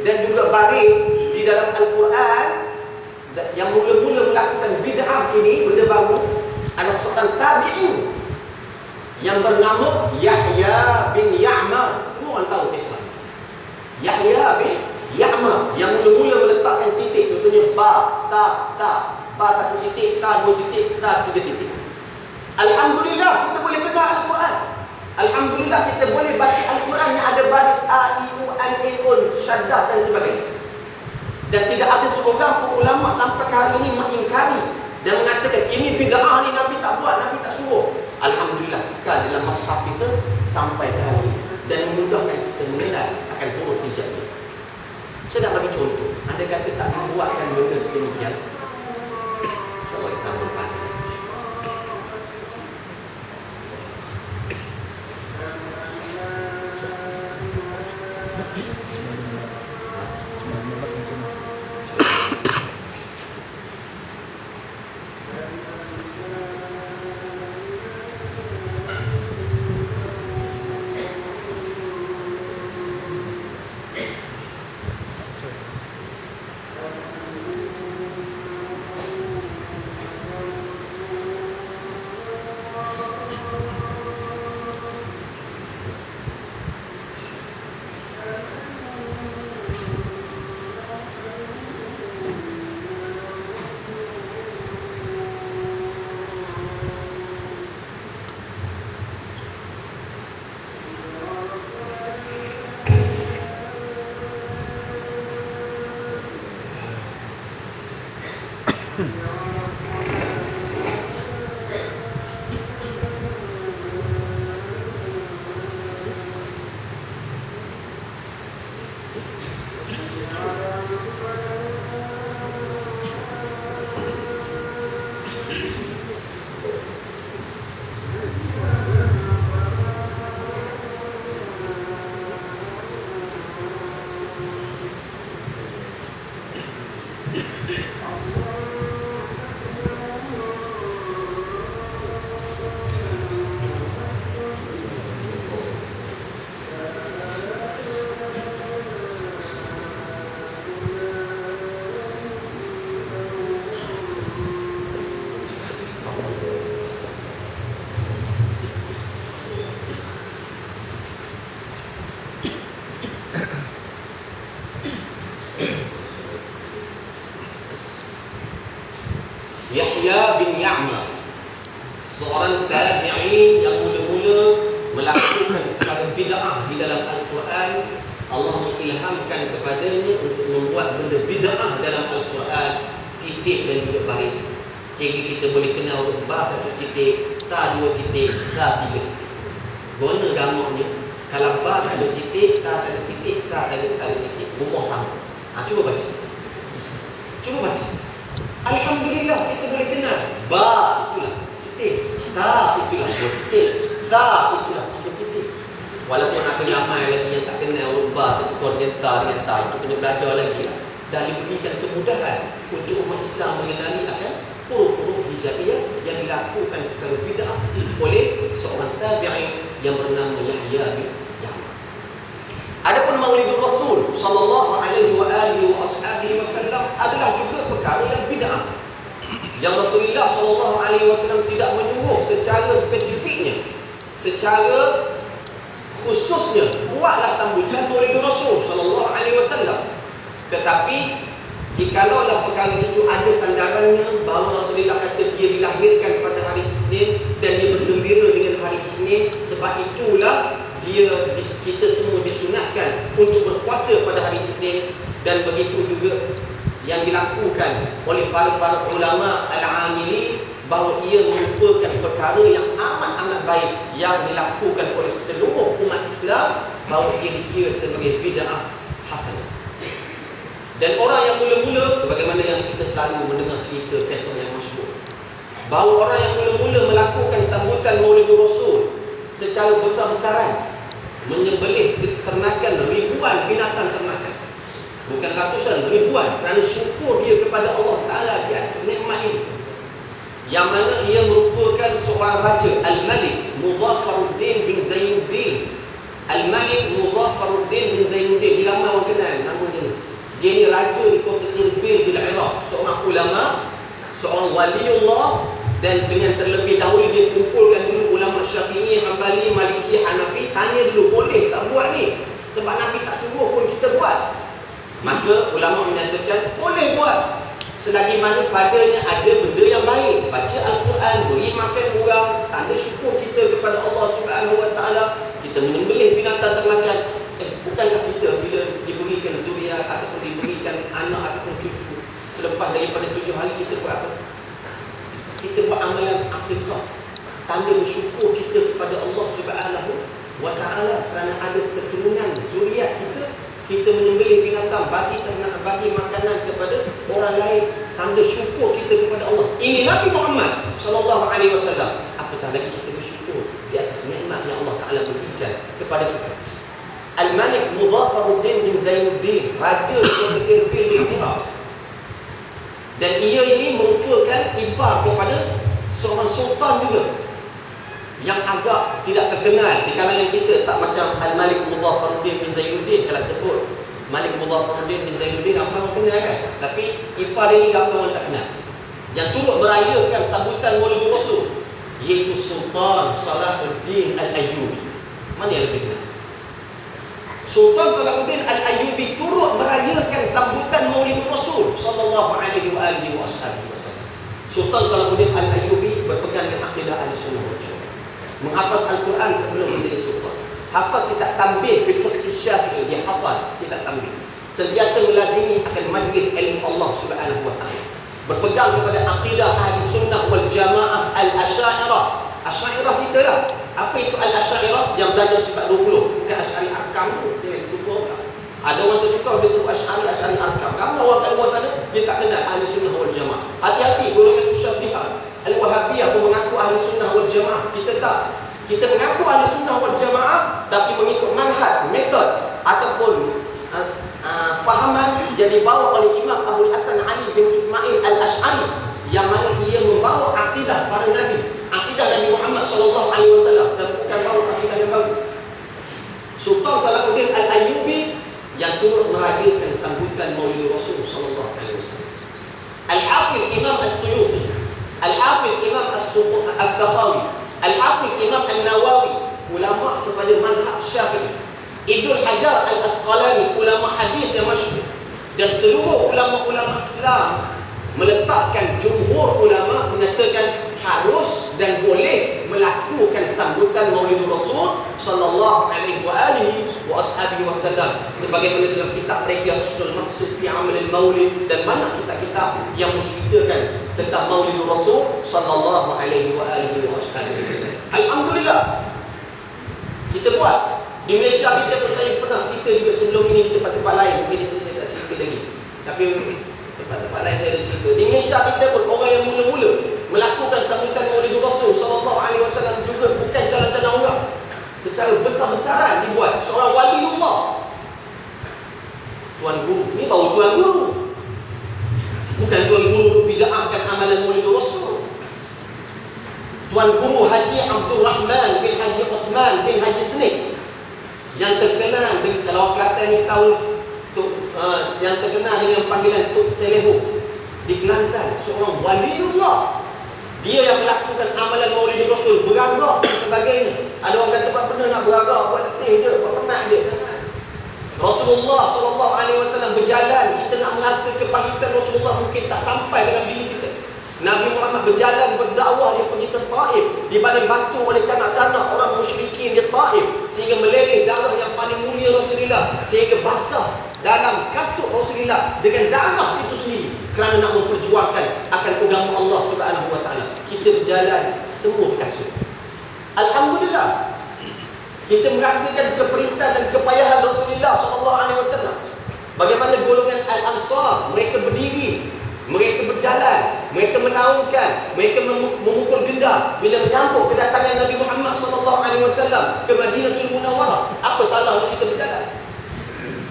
B: dan juga baris di dalam Al-Quran, yang mula-mula melakukan bid'ah ini, benda baru, adalah seorang tabi'in yang bernama Yahya bin Ya'mar. Semua orang tahu kisah Yahya bin Ya'mar yang mula-mula meletakkan titik. Contohnya ba, ta, ta, ba satu titik, ta dua titik, ta tiga titik. Alhamdulillah kita boleh kenal Al-Quran. Alhamdulillah kita boleh baca Al-Quran yang ada baris a, i, u, an, e, un, syaddah dan sebagainya. Dan tidak ada seorang pun ulama sampai ke hari ini mengingkari dan mengatakan ini bid'ah ni, Nabi tak buat, Nabi tak suruh. Alhamdulillah kekal dalam mushaf kita sampai ke hari ini dan memudahkan kita mengenal akan huruf hijaiyah. Saya nak bagi contoh. Anda kata tak membuatkan benda sedemikian, insyaAllah kita sambung lepas ini. Yahya bin Ya'mar, seorang tabi'in yang mula-mula melakukan perkara bid'ah di dalam Al-Quran. Allah mengilhamkan kepadanya untuk membuat benda bid'ah dalam Al-Quran, titik dan juga baris, sehingga kita boleh kenal ba satu titik, ta dua titik, ta tiga titik. Guna gamaknya, kalau ba tak ada titik, ta tak ada titik, ta tak ada titik, bumbung sama. Cuba baca. Cuba baca. Alhamdulillah kita boleh kenal. Ba itulah satu titik, ta itulah dua titik, ta itulah tiga titik. Walaupun ada ramai lagi yang tak kenal huruf ba tapi keluarga ta dengan ta, itu kena belajar lagi lah. Dan diberikan kemudahan untuk umat Islam mengenali akan huruf-huruf hijaiyah yang dilakukan kepada bid'ah oleh seorang tabi'in yang bernama Yahya bin Ya'mar. Adapun Maulidur Rasul sallallahu alaihi wasallam adalah juga perkara yang bid'ah, yang Rasulullah sallallahu alaihi wasallam tidak menyuruh secara spesifiknya, secara khususnya buatlah sambutan Maulidur Rasul sallallahu alaihi wasallam. Tetapi jikalaulah perkara itu ada sandarannya bahawa Rasulullah kata dia dilahirkan pada hari Isnin dan dia bergembira dengan hari Isnin, sebab itulah kita semua disunatkan untuk berpuasa pada hari Isnin, dan begitu juga yang dilakukan oleh para ulama al-amili, bahawa ia merupakan perkara yang amat baik yang dilakukan oleh seluruh umat Islam, bahawa ia dikira sebagai bid'ah hasanah. Dan orang yang mula-mula, sebagaimana yang kita selalu mendengar cerita kisah yang masyhur, bahawa orang yang mula-mula melakukan sambutan Maulidur Rasul secara besar-besaran, menyembelih ternakan ribuan binatang ternakan, bukan ratusan, ribuan, kerana syukur dia kepada Allah Ta'ala di atas nikmat ini, yang mana ia merupakan seorang raja, Al-Malik Muzaffaruddin bin Zainuddin. Al-Malik Muzaffaruddin bin Zainuddin, di ramai orang kenal nama dia. Dia ni raja di kota Irbil di Iraq, seorang ulama, seorang waliullah, dan dengan terlebih dahulu dia kumpulkan dulu ulama Syafi'i, Hanbali, Maliki, Hanafi, tanya dulu boleh tak buat ni, sebab Nabi tak suruh pun kita buat. Maka ulama menyatakan boleh buat selagi mana padanya ada benda yang baik, baca Al-Quran, beri makan orang, tanda syukur kita kepada Allah Subhanahu Wa Taala, kita menyembelih binatang ternakan. Bukankah kita bila diberikan zuriat ataupun diberikan anak ataupun cucu, selepas daripada 7 hari kita buat apa? Kita buat amalan akikah, tanda bersyukur kita kepada Allah Subhanahu Wa Taala kerana ada keturunan zuriat kita menyembelih binatang, bagi ternak, bagi makanan kepada orang lain, tanda syukur kita kepada Allah. Ini Nabi Muhammad sallallahu alaihi wasallam. Apatah lagi kita bersyukur di atas nikmat yang Allah Taala berikan kepada kita. Al-Malik Muzaffaruddin bin Zainuddin, raja di Irbil di Iraq, dan ia ini merupakan ibar kepada seorang sultan juga yang agak tidak terkenal di kalangan kita, tak macam Al-Malik Muzaffaruddin bin Zainuddin. Kalau sebut Malik Muzaffaruddin bin Zainuddin, ramai orang kenal kan, tapi ipar dia ni ramai orang tak kenal. Yang turut merayakan sambutan Maulidur Rasul iaitu Sultan Salahuddin Al-Ayyubi. Mana yang lebih kenal? Sultan Salahuddin Al-Ayyubi turut merayakan sambutan Maulidur Rasul sallallahu alaihi wasallam. Sultan Salahuddin Al-Ayyubi berpegang dengan akidah Ahlussunnah wal Jamaah, menghafaz Al-Quran sebelum menjadi sultan, hafaz kitab Tanbih fi Fiqh Syafi'i, dia hafaz kitab Tanbih, sentiasa melazimi akan majlis ilmu Allah Subhanahu Wa Taala, berpegang kepada akidah Ahlussunnah wal Jamaah Al-Asy'ariyah. Asy'ariyah kita lah. Apa itu Al-Asy'ariyah? Yang belajar sifat 20, bukan Asy'ari Arkam tu, dia lagi tukar pula. Ada orang tertukar dia sebut Asy'ari Arkam. Ramai orang kat luar sana dia tak kenal Ahlussunnah wal Jamaah. Hati-hati golongan Musyabbihat, Al-Wahabiyah pun mengaku Ahlussunnah wal Jamaah. Kita tak. Kita mengaku Ahlussunnah wal Jamaah tapi mengikut manhaj, metod ataupun fahaman yang dibawa oleh Imam Abdul Hasan Ali bin Ismail Al-Asy'ari, yang mana ia membawa akidah para nabi, akidah Nabi Muhammad sallallahu alaihi wasallam, dan bukan bawa akidah yang baru. Sultan Salahuddin Al-Ayyubi yang turut merayakan sambutan Maulidur Rasul sallallahu alaihi wasallam. Al-Hafidh Imam As-Suyuti, Al-Hafidh Imam As-Sakhawi, Al-Hafidh Imam An-Nawawi, ulama kepada mazhab Syafi'i, Ibnu Hajar Al-Asqalani, ulama hadis yang masyhur, Dan seluruh ulama-ulama Islam meletakkan, jumhur ulama mengatakan harus dan boleh melakukan sambutan Maulidur Rasul sallallahu alaihi wa ashabihi wasallam, sebagaimana dalam kitab mereka Husnul Maqsud fi Amal al-Maulid, dan banyak kitab-kitab yang menceritakan tentang Maulidur Rasul sallallahu alaihi wa ashabihi wasallam. Alhamdulillah kita buat di Malaysia. Kita pun, saya pernah cerita juga sebelum ini di tempat-tempat lain, mungkin di sini saya tak cerita lagi, tapi tempat-tempat lain saya ada cerita. Di Malaysia kita pun orang yang mula-mula melakukan sambutan Maulidur Rasul sallallahu alaihi wasallam juga bukan calon-calon orang, secara besar-besaran dibuat. Seorang waliullah, tuan guru, ni baru tuan guru, bukan tuan guru untuk bid'ahkan amalan Maulidur Rasul. Tuan guru Haji Abdul Rahman bin Haji Uthman bin Haji Senik, yang terkenal dengan, kalau Kelantan ni tahu, yang terkenal dengan panggilan Tok Selehu di Kelantan, seorang waliullah. Dia yang melakukan amalan Maulidur Rasul, beragak dan sebagainya. Ada orang kata buat pernah nak beragak, buat letih je, buat penat je. Rasulullah SAW berjalan, kita nak merasa kepahitan Rasulullah mungkin tak sampai dalam diri kita. Nabi Muhammad berjalan berdakwah, dia pergi ke Taif, di mana batu oleh kanak-kanak orang musyrikin di Taif, sehingga meleleh darah yang paling mulia Rasulullah, sehingga basah dalam kasut Rasulullah dengan darah itu sendiri, kerana nak memperjuangkan akan agama Allah Subhanahu wa taala. Kita berjalan semua berkasut. Alhamdulillah, kita merasakan keperitan dan kepayahan Rasulullah SAW. Bagaimana golongan Al-Ansar, mereka berdiri, mereka berjalan, mereka menaungkan, mereka memukul gendang bila menyambut kedatangan Nabi Muhammad SAW ke Madinatul Munawwarah. Apa salahnya kita berjalan?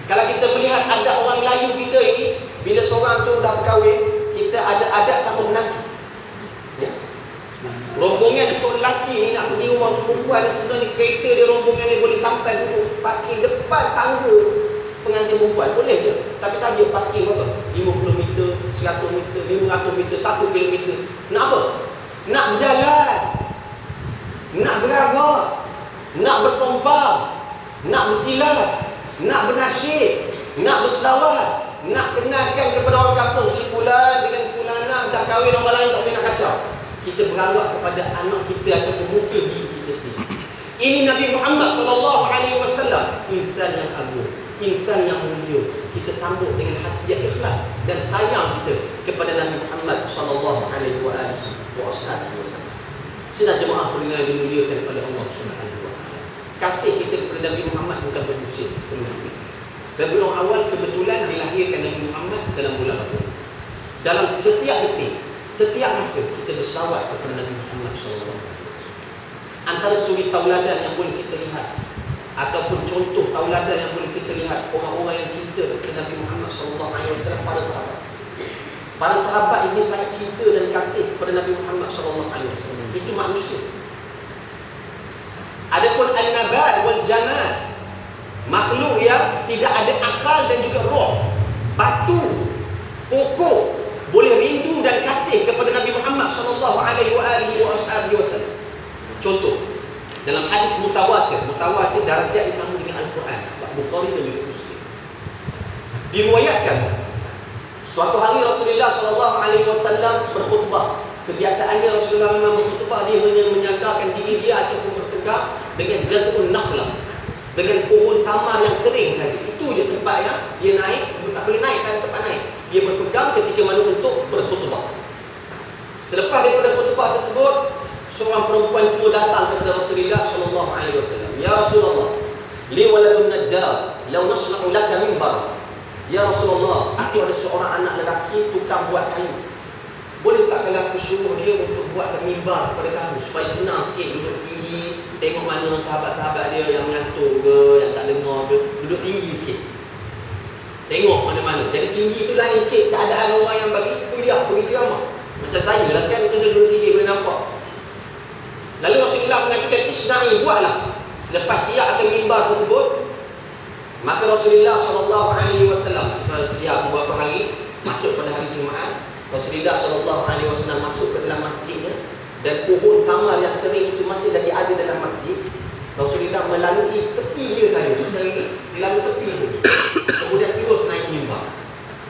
B: Kalau kita melihat ada orang Melayu kita ini, bila seorang tu dah berkahwin, kita ada adat sama menantu. Ya. Rombongan untuk lelaki ni nak pergi rumah untuk perempuan, sebenarnya kereta dia, rombongan dia boleh sampai duduk parking depan tangga pengantin perempuan, boleh je. Tapi saja parking berapa? 50 meter, 100 meter, 500 meter, 1 kilometer. Nak apa? Nak berjalan, nak beragak, nak berkompang, nak bersilat, nak bernasyid, nak berselawat, nak kenalkan kepada orang kampung, si fulan dengan fulanah dah kahwin, orang lain tak boleh nak kacau. Kita beragak kepada anak kita ataupun muka diri kita sendiri. Ini Nabi Muhammad SAW, insan yang agung, insan yang mulia. Kita sambut dengan hati yang ikhlas dan sayang kita kepada Nabi Muhammad SAW. Sedang jemaah pendengar yang dimuliakan oleh Allah Subhanahu wa taala. Kasih kita kepada Nabi Muhammad bukan bermusim. Rabiul Awal kebetulan dilahirkan Nabi Muhammad dalam bulan Rabiul. Dalam setiap detik, setiap masa kita berselawat kepada Nabi Muhammad SAW. Antara suri tauladan yang boleh kita lihat, ataupun contoh tauladan yang boleh kita lihat, orang-orang yang cinta kepada Nabi Muhammad SAW, para sahabat. Para sahabat ini sangat cinta dan kasih kepada Nabi Muhammad SAW. Itu manusia. Adapun an-nabat wal jamad, makhluk yang tidak ada akal dan juga roh, batu, pokok, boleh rindu dan kasih kepada Nabi Muhammad SAW. Contoh, dalam hadis mutawatir darjat disambung dengan Al-Quran, sebab Bukhari dan juga Muslim. Diriwayatkan suatu hari Rasulullah SAW berkhutbah. Kebiasaannya Rasulullah memang berkhutbah, dia hanya menyandarkan diri dia ataupun bertegak dengan jaz'un nakhlah, dengan pohon tamar yang kering saja. Itu je tempat yang dia naik, tak boleh naik, tak ada tempat naik. Dia berpegang ketika mana untuk berkhutbah. Selepas daripada khutbah tersebut, seorang perempuan tua datang kepada Rasulullah SAW. Ya Rasulullah, li waladun najjar, law nasna'u laka mimbar. Ya Rasulullah, aku ada seorang anak lelaki tukang buat kayu. Boleh tak kalau aku suruh dia untuk buatkan mimbar kepada kamu, supaya senang sikit duduk tinggi, tengok mana sahabat-sahabat dia yang mengantuk ke, yang tak dengar ke, duduk tinggi sikit, tengok mana-mana. Jadi tinggi itu lain sikit keadaan orang yang bagi kuliah, pergi ceramah. Macam saya lah sekarang, kita duduk tinggi boleh nampak. Lalu Rasulullah mengatakan, isna'i, buatlah. Selepas siap akan mimbar tersebut, maka Rasulullah SAW siap beberapa hari, masuk pada hari Jumaat. Rasulullah SAW masuk ke dalam masjidnya, dan pohon tamar yang kering itu masih lagi ada dalam masjid. Rasulullah melalui tepi dia saja, macam ini, dia lalu tepi saja. Kemudian terus naik mimbar.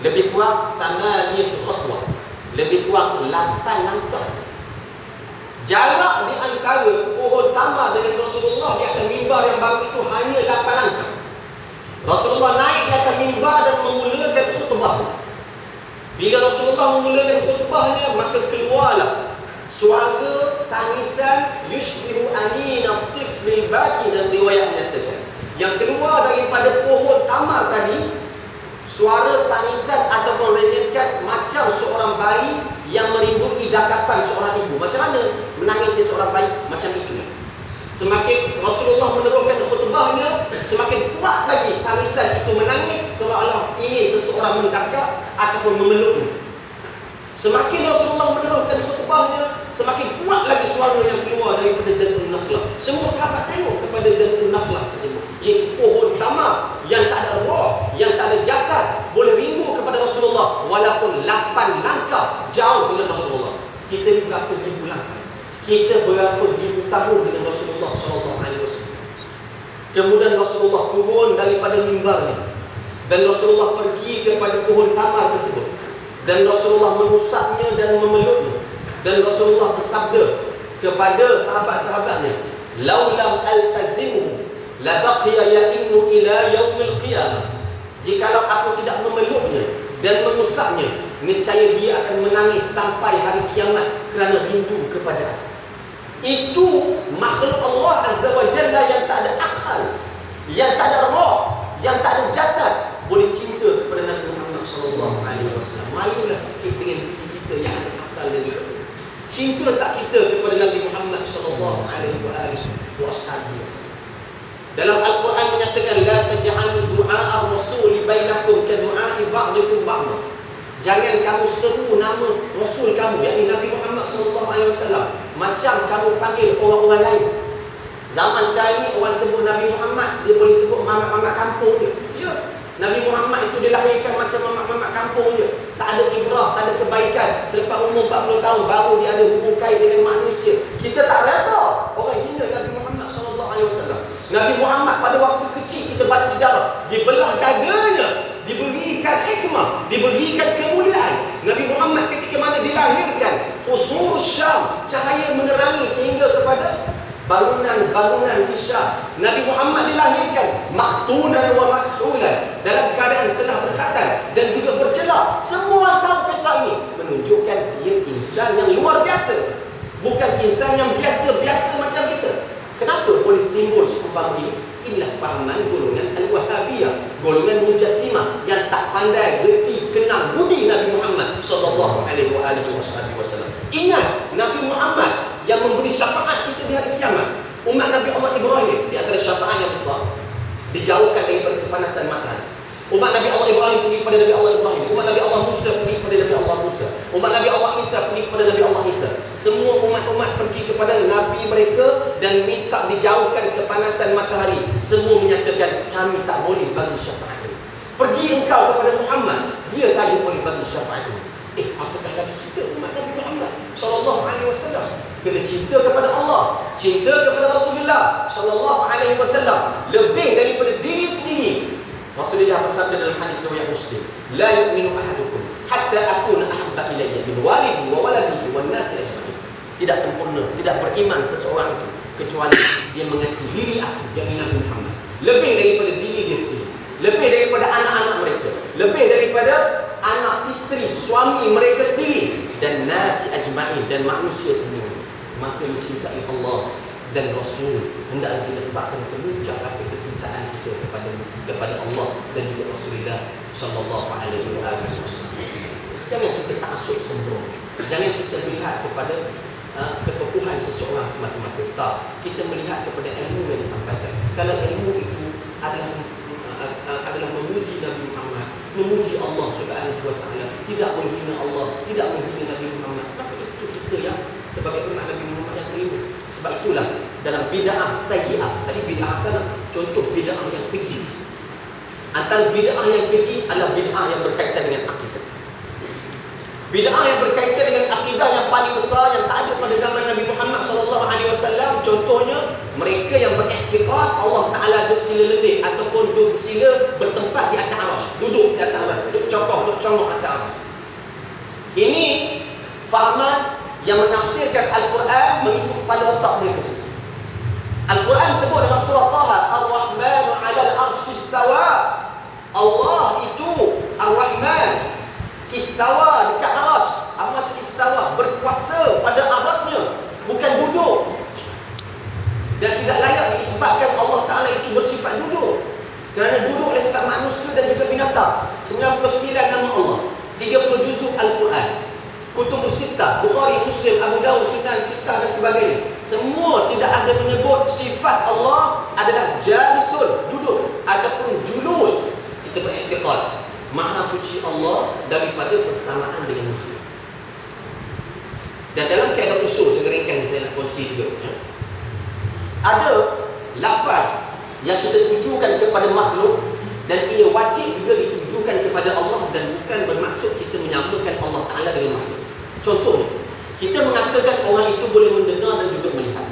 B: Lebih kurang thamaniyah khatwah. Lebih kurang 8 langkah. Jarak di antara pohon tamar dengan Rasulullah di atas mimbar yang baru itu hanya 8 langkah. Rasulullah naik di atas mimbar dan memulakan khutbah. Bila Rasulullah memulakan khutbahnya, maka keluarlah suara tangisan yushbihu anina tiflil baki, dan riwayat menyatakan yang keluar daripada pohon tamar tadi, suara tangisan ataupun rengekan macam seorang bayi yang merindukan dakapan seorang ibu. Macam mana menangisnya seorang bayi? Macam itu. Semakin Rasulullah meneruskan khutbahnya, semakin kuat lagi tangisan itu menangis, seolah-olah ingin seseorang mendakap ataupun memeluknya. Semakin Rasulullah meneruskan khutbahnya, semakin kuat lagi suara yang keluar daripada Jaz'un Nakhlah. Semua sahabat tengok kepada Jaz'un Nakhlah tersebut, iaitu pohon tamar yang tak ada roh, yang tak ada jasad, boleh rindu kepada Rasulullah walaupun 8 langkah jauh dengan Rasulullah. Kita ni berapa ribu langkah? Kita berapa ribu tahun dengan Rasulullah SAW. Kemudian Rasulullah turun daripada mimbarnya dan Rasulullah pergi kepada pohon tamar tersebut, dan Rasulullah mengusapnya dan memeluknya, dan Rasulullah bersabda kepada sahabat-sahabatnya, laulam altazimu la baqiya ya'innu ila yaumil qiyamah. Jikalau aku tidak memeluknya dan mengusapnya, niscaya dia akan menangis sampai hari kiamat kerana rindu kepada aku. Itu makhluk Allah Azza wa Jalla yang tak ada akal, yang tak ada roh, yang tak ada jasad, boleh cinta kepada Nabi Muhammad sallallahu alaihi wasallam. Malulah sikit dengan diri kita yang ada akal dan juga. Cinta tak kita kepada Nabi Muhammad sallallahu alaihi wasallam? Dalam Al-Quran menyatakan, la taj'alu du'a ar-rasul bainakum ka du'a'i ba'dikum ba'd. Jangan kamu seru nama Rasul kamu, yakni Nabi Muhammad SAW, macam kamu panggil orang-orang lain. Zaman sekarang ni orang sebut Nabi Muhammad, dia boleh sebut mamak-mamak kampung dia. Ya, Nabi Muhammad itu dilahirkan macam mamak-mamak kampung dia. Tak ada ibrah, tak ada kebaikan. Selepas umur 40 tahun baru dia ada hubung kait dengan manusia. Kita tak reda orang hina Nabi Muhammad SAW. Nabi Muhammad pada waktu kecil, kita baca sejarah, dibelah dadanya, diberikan hikmah, diberikan kemuliaan. Nabi Muhammad ketika mana dilahirkan, Qusur Syam, cahaya menerangi sehingga kepada bangunan-bangunan di Syam. Nabi Muhammad dilahirkan maktunan wa makhulan, dalam keadaan telah berkhatan dan juga bercela. Semua tahu kisah ini, menunjukkan dia insan yang luar biasa, bukan insan yang biasa-biasa macam kita. Kenapa boleh timbul seumpama ini? Inilah fahaman golongan Al-Wahabiyah, golongan Mujassimah yang tak pandai reti kenal budi Nabi Muhammad sallallahu alaihi wasallam. Ingat, Nabi Muhammad yang memberi syafaat kita di hari kiamat. Umat Nabi Allah Ibrahim di antara syafaat yang besar, dijauhkan daripada kepanasan matahari. Umat Nabi Allah Ibrahim pergi kepada Nabi Allah Ibrahim. Umat Nabi Allah Musa pergi kepada Nabi Allah Musa. Umat Nabi Allah Isa pergi kepada Nabi Allah Isa. Semua umat-umat pergi kepada Nabi mereka dan minta dijauhkan kepanasan matahari. Semua menyatakan, kami tak boleh bagi syafaat ini. Pergi engkau kepada Muhammad, dia saja boleh bagi syafaat ini. Apatah lagi kita umat Nabi Muhammad sallallahu alaihi wasallam. Kena cinta kepada Allah, cinta kepada Rasulullah sallallahu alaihi wasallam lebih daripada diri sendiri. Rasulullah bersabda dalam hadis riwayat Muslim, la yu'minu ahadukum hatta akuna ahabba ilayya min walidi wa waladihi wan nasi ajma'in. Tidak sempurna, tidak beriman seseorang itu kecuali dia mengasihi diri aku, yakni Nabi Muhammad, lebih daripada diri dia sendiri, lebih daripada anak-anak mereka, lebih daripada anak isteri, suami mereka sendiri, dan nasi ajma'in, dan manusia semua. Maka mencintai Allah dan Rasul, hendaklah kita letakkan kemuncak rasa kecintaan kita kepada Allah dan juga Rasulullah sallallahu alaihi wasallam. Jangan kita taksub sembrono. Jangan kita melihat kepada ketokohan seseorang semata-mata. Tak, kita melihat kepada ilmu yang disampaikan. Kalau ilmu itu adalah memuji Nabi Muhammad, memuji Allah Subhanahu wa taala, tidak menghina Allah, tidak menghina Nabi Muhammad, maka itu kita yang sebagai umat Nabi Muhammad yang terima. Sebab itulah dalam bid'ah sayyi'ah, tadi bid'ah hasanah, contoh bid'ah yang keji. Antara bid'ah yang keji adalah bid'ah yang berkaitan dengan akidah. Bid'ah yang berkaitan dengan akidah yang paling besar yang tak ada pada zaman Nabi Muhammad SAW. Contohnya, mereka yang beriktikad Allah Ta'ala duduk sila ledih ataupun duduk sila bertempat di atas arasy, duduk di atas arasy, duduk cokoh, duduk congok. aras. Ini fahaman yang menafsirkan Al-Quran mengikut kepala otak mereka sendiri. Al-Quran sebut dalam surah Taha, Ar-Rahmanu 'alal 'arsy istawa. Allah itu Ar-Rahman, istawa dekat aras. Apa maksud istawa? Berkuasa pada arasnya, bukan duduk. Dan tidak layak diisbatkan Allah Ta'ala itu bersifat duduk, kerana duduk oleh sifat manusia dan juga binatang. 99 nama Allah, 30 juzuk Al-Quran, Kutubus Sittah, Bukhari, Muslim, Abu Dawud, Sunan Sittah dan sebagainya. Semua tidak ada menyebut sifat Allah adalah jalisun, duduk, ataupun julus. Kita beriktikad Maha suci Allah daripada persamaan dengan makhluk. Dan dalam kaedah usul, saya ringkas saya nak kongsi juga, ada lafaz yang kita tujukan kepada makhluk dan ia wajib juga ditujukan kepada Allah, dan bukan bermaksud kita menyamakan Allah Ta'ala dengan makhluk. Contohnya, kita mengatakan orang itu boleh mendengar dan juga melihat,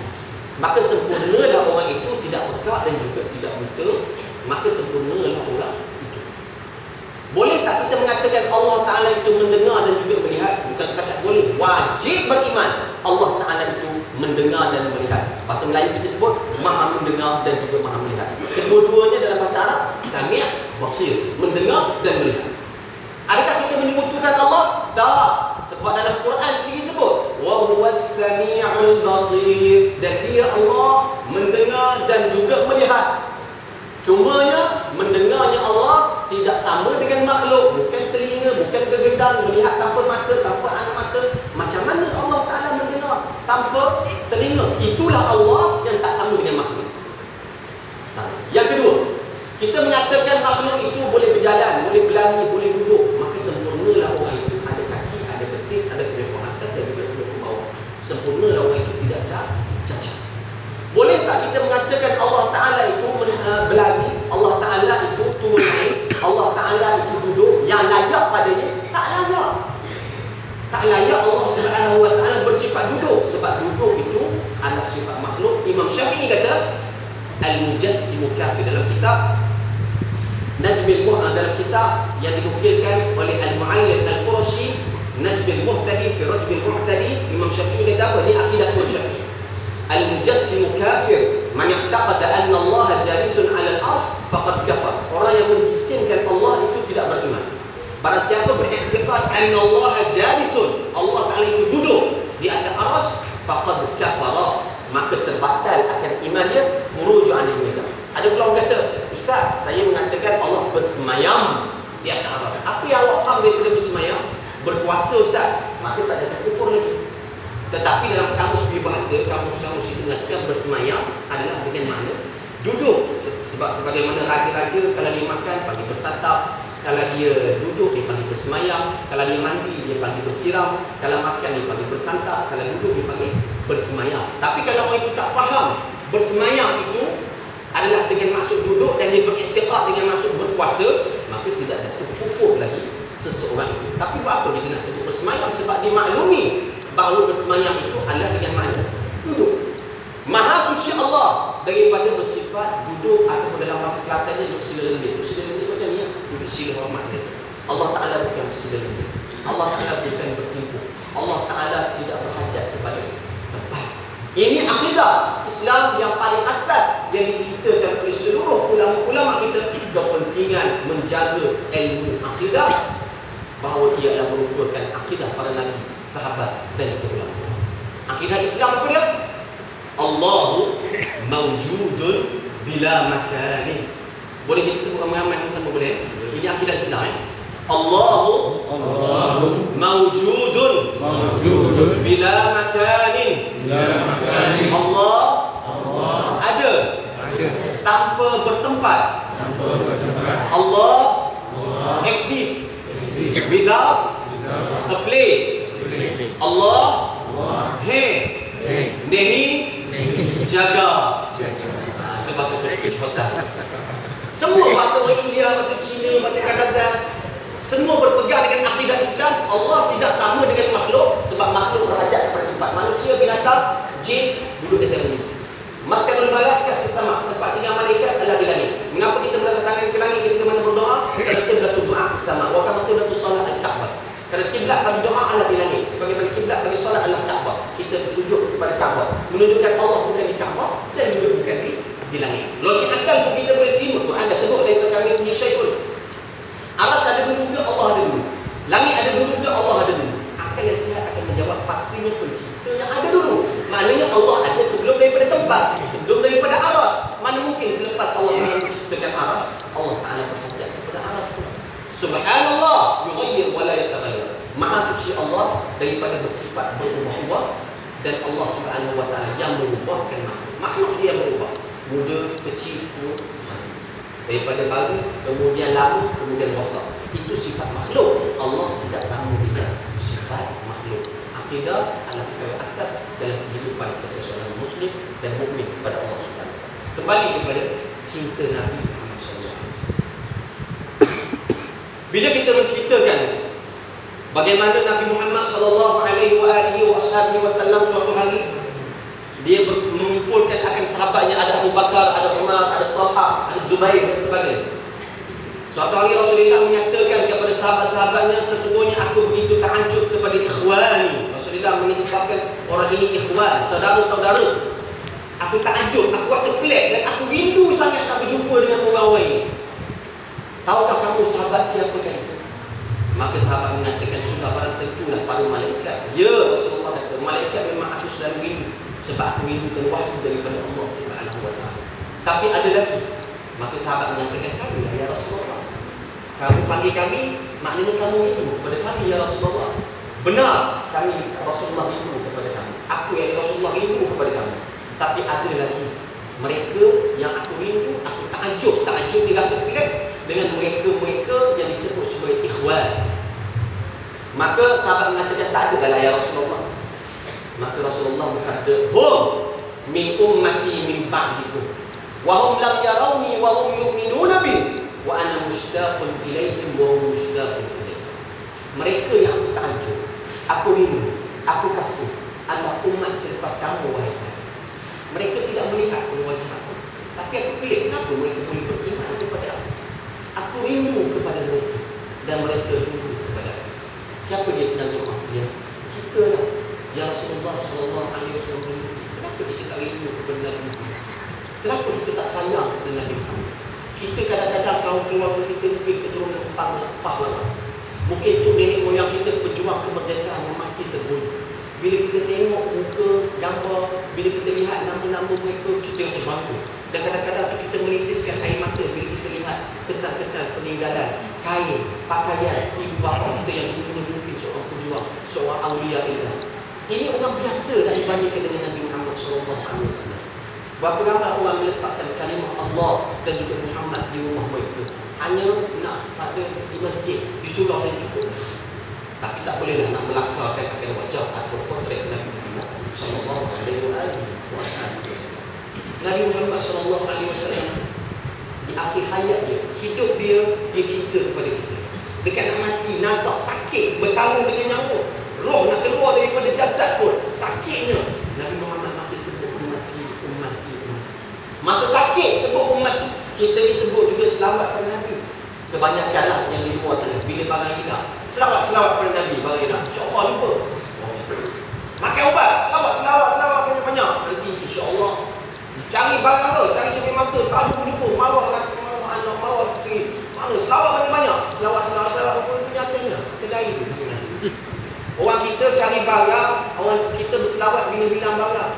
B: maka sempurnalah orang itu tidak pekak dan juga tidak buta, maka sempurnalah orang itu. Boleh tak kita mengatakan Allah Ta'ala itu mendengar dan juga melihat? Bukan sekadar boleh, wajib beriman Allah Ta'ala itu mendengar dan melihat. Bahasa Melayu kita sebut Maha mendengar dan juga Maha melihat. Kedua-duanya dalam bahasa Arab Sami' basir, mendengar dan melihat. Adakah kita menyekutukan Allah? Tak. Sebab dalam Quran sendiri sebut wa huwas sami'ul basir, dan dia Allah mendengar dan juga melihat. Cumanya mendengarnya Allah tidak sama dengan makhluk, bukan telinga, bukan gegendang, melihat tanpa mata, tanpa anak mata. Macam mana Allah Ta'ala mendengar tanpa telinga? Itulah Allah yang tak sama dengan makhluk. Yang kedua, kita menyatakan makhluk itu boleh berjalan, boleh berlari, boleh duduk, maka sempurnalah orang itu. Ada kaki, ada betis, ada telekong atas dan juga telekong bawah. Sempurnalah orang itu, tidak cacat. Boleh tak kita mengatakan Allah Ta'ala itu berlari, Allah Ta'ala itu turun air, Allah Ta'ala itu duduk, yang layak padanya? Tak layak. Tak layak Allah Subhanahu Wa Ta'ala bersifat duduk, sebab duduk itu adalah sifat makhluk. Imam Syafi'i kata Al-Mujassimu Kafir dalam kitab Najmil Muhtadi, dalam kitab yang dinukilkan oleh Al-Mu'ayyid Al-Qurashi, Najmil Muhtadi fi Rajmil Mu'tadi. Imam Syafi'i kata apa? Ini akidah Imam Syafi'i. Al-Mujassimu Kafir, man i'taqada anna Allah jalisun 'ala al-'arsy faqad kafar. Orang yang menjisimkan Allah itu tidak beriman. Barang siapa beriktikad anna Allah jalisun, Allah Ta'ala itu duduk di atas arsy, faqad kafara, maka terbatal akan iman dia, khuruj 'anil millah. Ada pula orang kata, Ustaz, saya mengatakan Allah bersemayam di atas arsy. Apa yang awak faham daripada bersemayam? Berkuasa, Ustaz. Maka tak ada kufur lagi. Tetapi dalam kamus peribahasa, kamus-kamus itu mengatakan bersemayam adalah dengan makna duduk. Sebab sebagaimana raja-raja kalau dia makan panggil bersantap, kalau dia duduk dia panggil bersemayam, kalau dia mandi dia panggil bersiram, kalau makan dia panggil bersantap, kalau duduk dia panggil bersemayam. Tapi kalau orang itu tak faham bersemayam itu adalah dengan maksud duduk dan dia beriktikad dengan maksud berkuasa, maka tidak ada kufur lagi seseorang itu. Tapi buat apa kita nak sebut bersemayam? Sebab dia maklumi bahawa bersemayam itu adalah dengan makna duduk. Maha suci Allah daripada bersifat duduk, ataupun dalam bahasa Kelatannya duduk sila lendir. Duduk sila lendir macam ni, duduk sila hormat dia. Allah Ta'ala bukan sila lendir. Allah Ta'ala bukan bertimpu. Allah Ta'ala tidak berhajat kepada tempat. Ini akidah Islam yang paling asas yang diceritakan oleh seluruh ulama-ulama kita. Kepentingan menjaga ilmu akidah, bahawa ia adalah merupakan akidah para nabi, sahabat dan ulama. Akidah Islam apa dia? Allahu mawjudun bila makani. Boleh kita sebut ramai-ramai sama boleh? Ini akidah Islam. Allahu mawjudun bila makanin. Allah ada tanpa bertempat. Allah exist without a place. Allah nehi jaga. Itu bahasa kecocokan. Semua bahasa orang India, bahasa Cina, bahasa Kazakh, semua berpegang dengan akidah Islam. Allah tidak sama dengan makhluk, sebab makhluk berhajat kepada tempat. Manusia, binatang, jin duduk di atas bumi. Maskanul malaikah fis sama', tempat tinggal malaikat adalah di langit. Mengapa kita berdatang tangan ke langit ketika mana berdoa? Kerana kita berdoa fis sama', wa kama qiblatus salat al-Ka'bah. Kiblat bagi doa adalah di langit. Sebagaimana kiblat bagi solat adalah Kaabah. Kita bersujud kepada Kaabah, menunjukkan Allah bukan di Kaabah dan bukan di langit. Logik akal pun kita boleh terima. Quran dah sebut laisa kamitslihi syai'un. Aras ada dulu ke Allah ada dulu. Langit ada dulu ke Allah ada dulu. Akal yang sihat akan menjawab pastinya pencipta yang ada dulu. Maknanya Allah ada sebelum daripada tempat, sebelum daripada aras. Mana mungkin selepas Allah menciptakan aras, Allah Ta'ala berhajat kepada aras pula. Subhanallah yughayyir wa la yataghayyar. Maha suci Allah daripada bersifat berubah-ubah, dan Allah Subhanahu wa Ta'ala yang merubahkan makhluk dia berubah. Muda, kecil, tua, mati. Daripada baru, kemudian lama, kemudian rosak. Itu sifat makhluk. Allah tidak sama dengan sifat makhluk. Akidah adalah perkara asas dalam kehidupan setiap seorang Muslim dan mukmin kepada Allah Subhanahu wa Ta'ala. Kembali kepada cinta Nabi Muhammad SAW. Bila kita menceritakan bagaimana Nabi Muhammad SAW suatu hari dia mengumpulkan akan sahabatnya, ada Abu Bakar, ada Umar, ada Talha, ada Zubair dan sebagainya. Suatu hari Rasulullah menyatakan kepada sahabat-sahabatnya, sesungguhnya aku begitu ta'ajub kepada ikhwani. Rasulullah menisbahkan orang ini ikhwan, saudara-saudara. Aku ta'ajub, aku rasa pelik dan aku rindu sangat nak berjumpa dengan orang-orang ini. Tahukah kamu sahabat siapakah itu? Maka sahabat mengatakan, sudah barang tentulah para malaikat. Ya, Rasulullah kata, malaikat memang aku selalu rindu, sebab aku rindukan wahyu daripada Allah Subhanahu wa Ta'ala. Tapi ada lagi. Maka sahabat menyatakan, kami ya Rasulullah. Kamu panggil kami, maknanya kamu rindu kepada kami ya Rasulullah. Benar, kami Rasulullah rindu kepada kami. Aku yang Rasulullah rindu kepada kami. Tapi ada lagi mereka yang aku rindu, aku ta'ajub dirasa pelik dengan mereka-mereka yang disebut sebagai ikhwan. Maka sahabat mengatakan, tak ada dalam ya Rasulullah. Maka Rasulullah bersabda, hum min ummati min ba'dikum wa hum lam yarawni wa hum yu'minuna bi wa ana mushtaqun ilaihim wa hum mushtaqun ilaihim. Mereka yang aku ta'ajub, aku rindu, aku kasih adalah umat selepas kamu wahai sahabat. Mereka tidak melihat wajah aku, tapi aku pelik kenapa mereka boleh beriman kepada aku. Aku rindu kepada mereka dan mereka rindu kepada aku. Siapa dia sebenarnya maksudnya? Kita lah. Ya Rasulullah SAW, kenapa kita tak rindu kepada Nabi Muhammad? Kenapa kita tak sayang kepada Nabi Muhammad? Kita kadang-kadang kaum keluarga kita mungkin keturunan empah lama. Mungkin tu nenek moyang kita pejuang kemerdekaan yang mati terbunuh. Bila kita tengok muka, gambar, bila kita lihat nama-nama mereka, kita rasa bangga. Dan kadang-kadang kita menitiskan air mata bila kita lihat kesan-kesan peninggalan, kain, pakaian ibu bapa kita yang dulu mungkin seorang pejuang, seorang awliya Allah. Ini orang biasa tak dibandingkan dengan Nabi Muhammad SAW. Berapa ramai orang meletakkan kalimah Allah dan juga Muhammad di rumah mereka, hanya nak pada di masjid, di surau dan cukup. Tapi tak bolehlah nak melakarkan akan wajah atau potret Nabi Muhammad SAW. Nabi Muhammad SAW di akhir hayat dia, hidup dia cinta kepada kita. Dekat nak mati, nazak, sakit, bertarung dengan nyawa, roh nak keluar daripada jasad pun, sakitnya, Nabi Muhammad masih sebut ummati. Masa sakit sebut ummati. Kita disebut juga selawat pada Nabi. Kebanyakanlah yang di luar sana, bila barang hilang, selawat pada Nabi, barang hilang, insyaAllah jumpa. Makan ubat, selawat banyak-banyak. Nanti insyaAllah cari barang apa, cari cermin mata, tak jumpa, marah anak, marah isteri, mana selawat banyak-banyak, selawat apa nyatanya, kedai tu. Orang kita cari barang, orang kita berselawat bila hilang barang.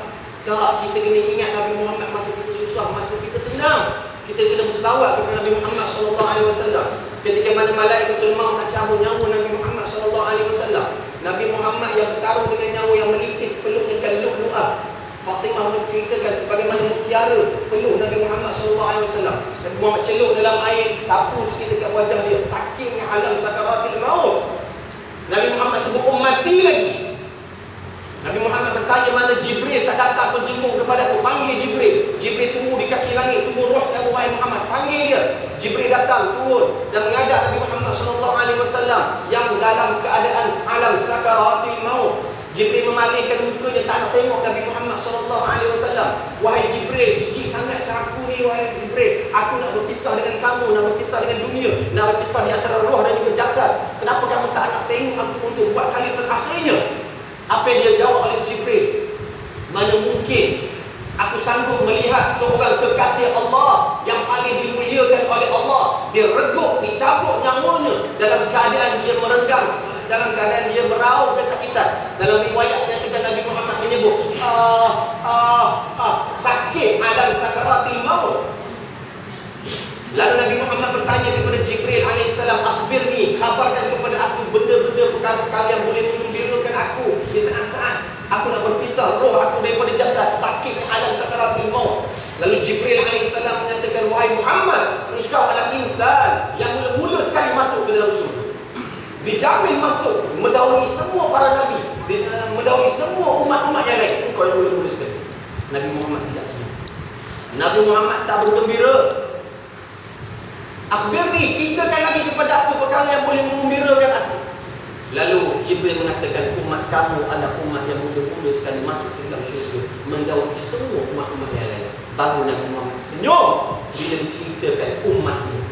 B: Tak, kita kena ingat Nabi Muhammad masa kita susah, masa kita senang. Kita kena berselawat kepada Nabi Muhammad SAW. Ketika mana malaikatul maut nak cabut nyawa Nabi Muhammad SAW, Nabi Muhammad yang bertarung dengan nyawa yang menipis peluh dengan lu'lu'ah. Fatimah menceritakan sebagaimana mutiara peluh Nabi Muhammad SAW. Nabi Muhammad celuk dalam air, sapu sikit dekat wajah dia, sakitnya alam sakaratil maut. Nabi Muhammad sebut ummati lagi. Nabi Muhammad bertanya, mana Jibril tak datang menjenguk kepada aku. Panggil Jibril. Jibril tunggu di kaki langit, tunggu roh Nabi Muhammad. Panggil dia. Jibril datang, turun dan menghadap Nabi Muhammad SAW yang dalam keadaan alam sakaratil maut. Jibril memalingkan mukanya, tak nak tengok Nabi Muhammad SAW. Wahai Jibril, jijik sangat ke aku ni wahai Jibril. Aku nak berpisah dengan kamu, nak berpisah dengan dunia, nak berpisah di antara roh dan juga jasad. Kenapa kamu tak nak tengok aku untuk buat seorang kekasih Allah yang paling dimuliakan oleh Allah, dia regup, dicabut nyawanya dalam keadaan dia merenggang, dalam keadaan dia meraung kesakitan. Dalam riwayat nyatakan Nabi Muhammad menyebut sakit alam sakaratil maut. Lalu Nabi Muhammad bertanya kepada Jibril alaihissalam, akhbirni, kabarkan kepada aku benda-benda perkara yang boleh menggembirakan aku di saat-saat aku nak berpisah roh aku daripada jasad, sakit alam sakaratul maut. Lalu Jibril alaihissalam menyatakan, wahai Muhammad, engkau adalah insan yang mula-mula sekali masuk ke dalam syurga, dijamin masuk, mendahului semua para nabi, mendahului semua umat-umat yang lain. Engkau yang mula-mula sekali. Nabi Muhammad tidak senyum. Nabi Muhammad tak bergembira. Akhbirni, ceritakan lagi kepada aku perkara yang boleh menggembirakan aku. Lalu Jibril mengatakan, umat kamu adalah umat yang mula-mula sekali masuk ke dalam syurga, mendahului semua umat-umat yang lain. Baru Nabi Muhammad senyum bila diceritakan umat dia.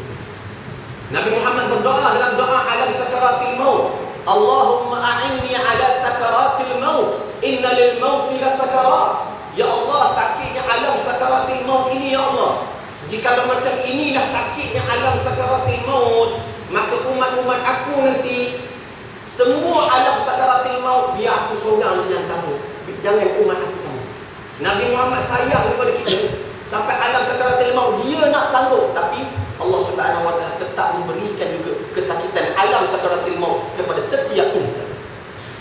B: Nabi Muhammad berdoa dalam doa alam sakaratil maut, Allahumma a'inni ala sakaratil maut, inna lil mauti la sakarat. Ya Allah, sakitnya alam sakaratil maut ini ya Allah. Jikalau macam inilah sakitnya alam sakaratil maut, maka umat-umat aku nanti semua alam sakaratil maut biar aku seorang yang tanggung. Jangan umat aku tanggung. Nabi Muhammad sayang kepada kita sampai alam sakaratil maut dia nak tanggung, tapi Allah Subhanahu wa taala tetap memberikan juga kesakitan alam sakaratil maut kepada setiap insan.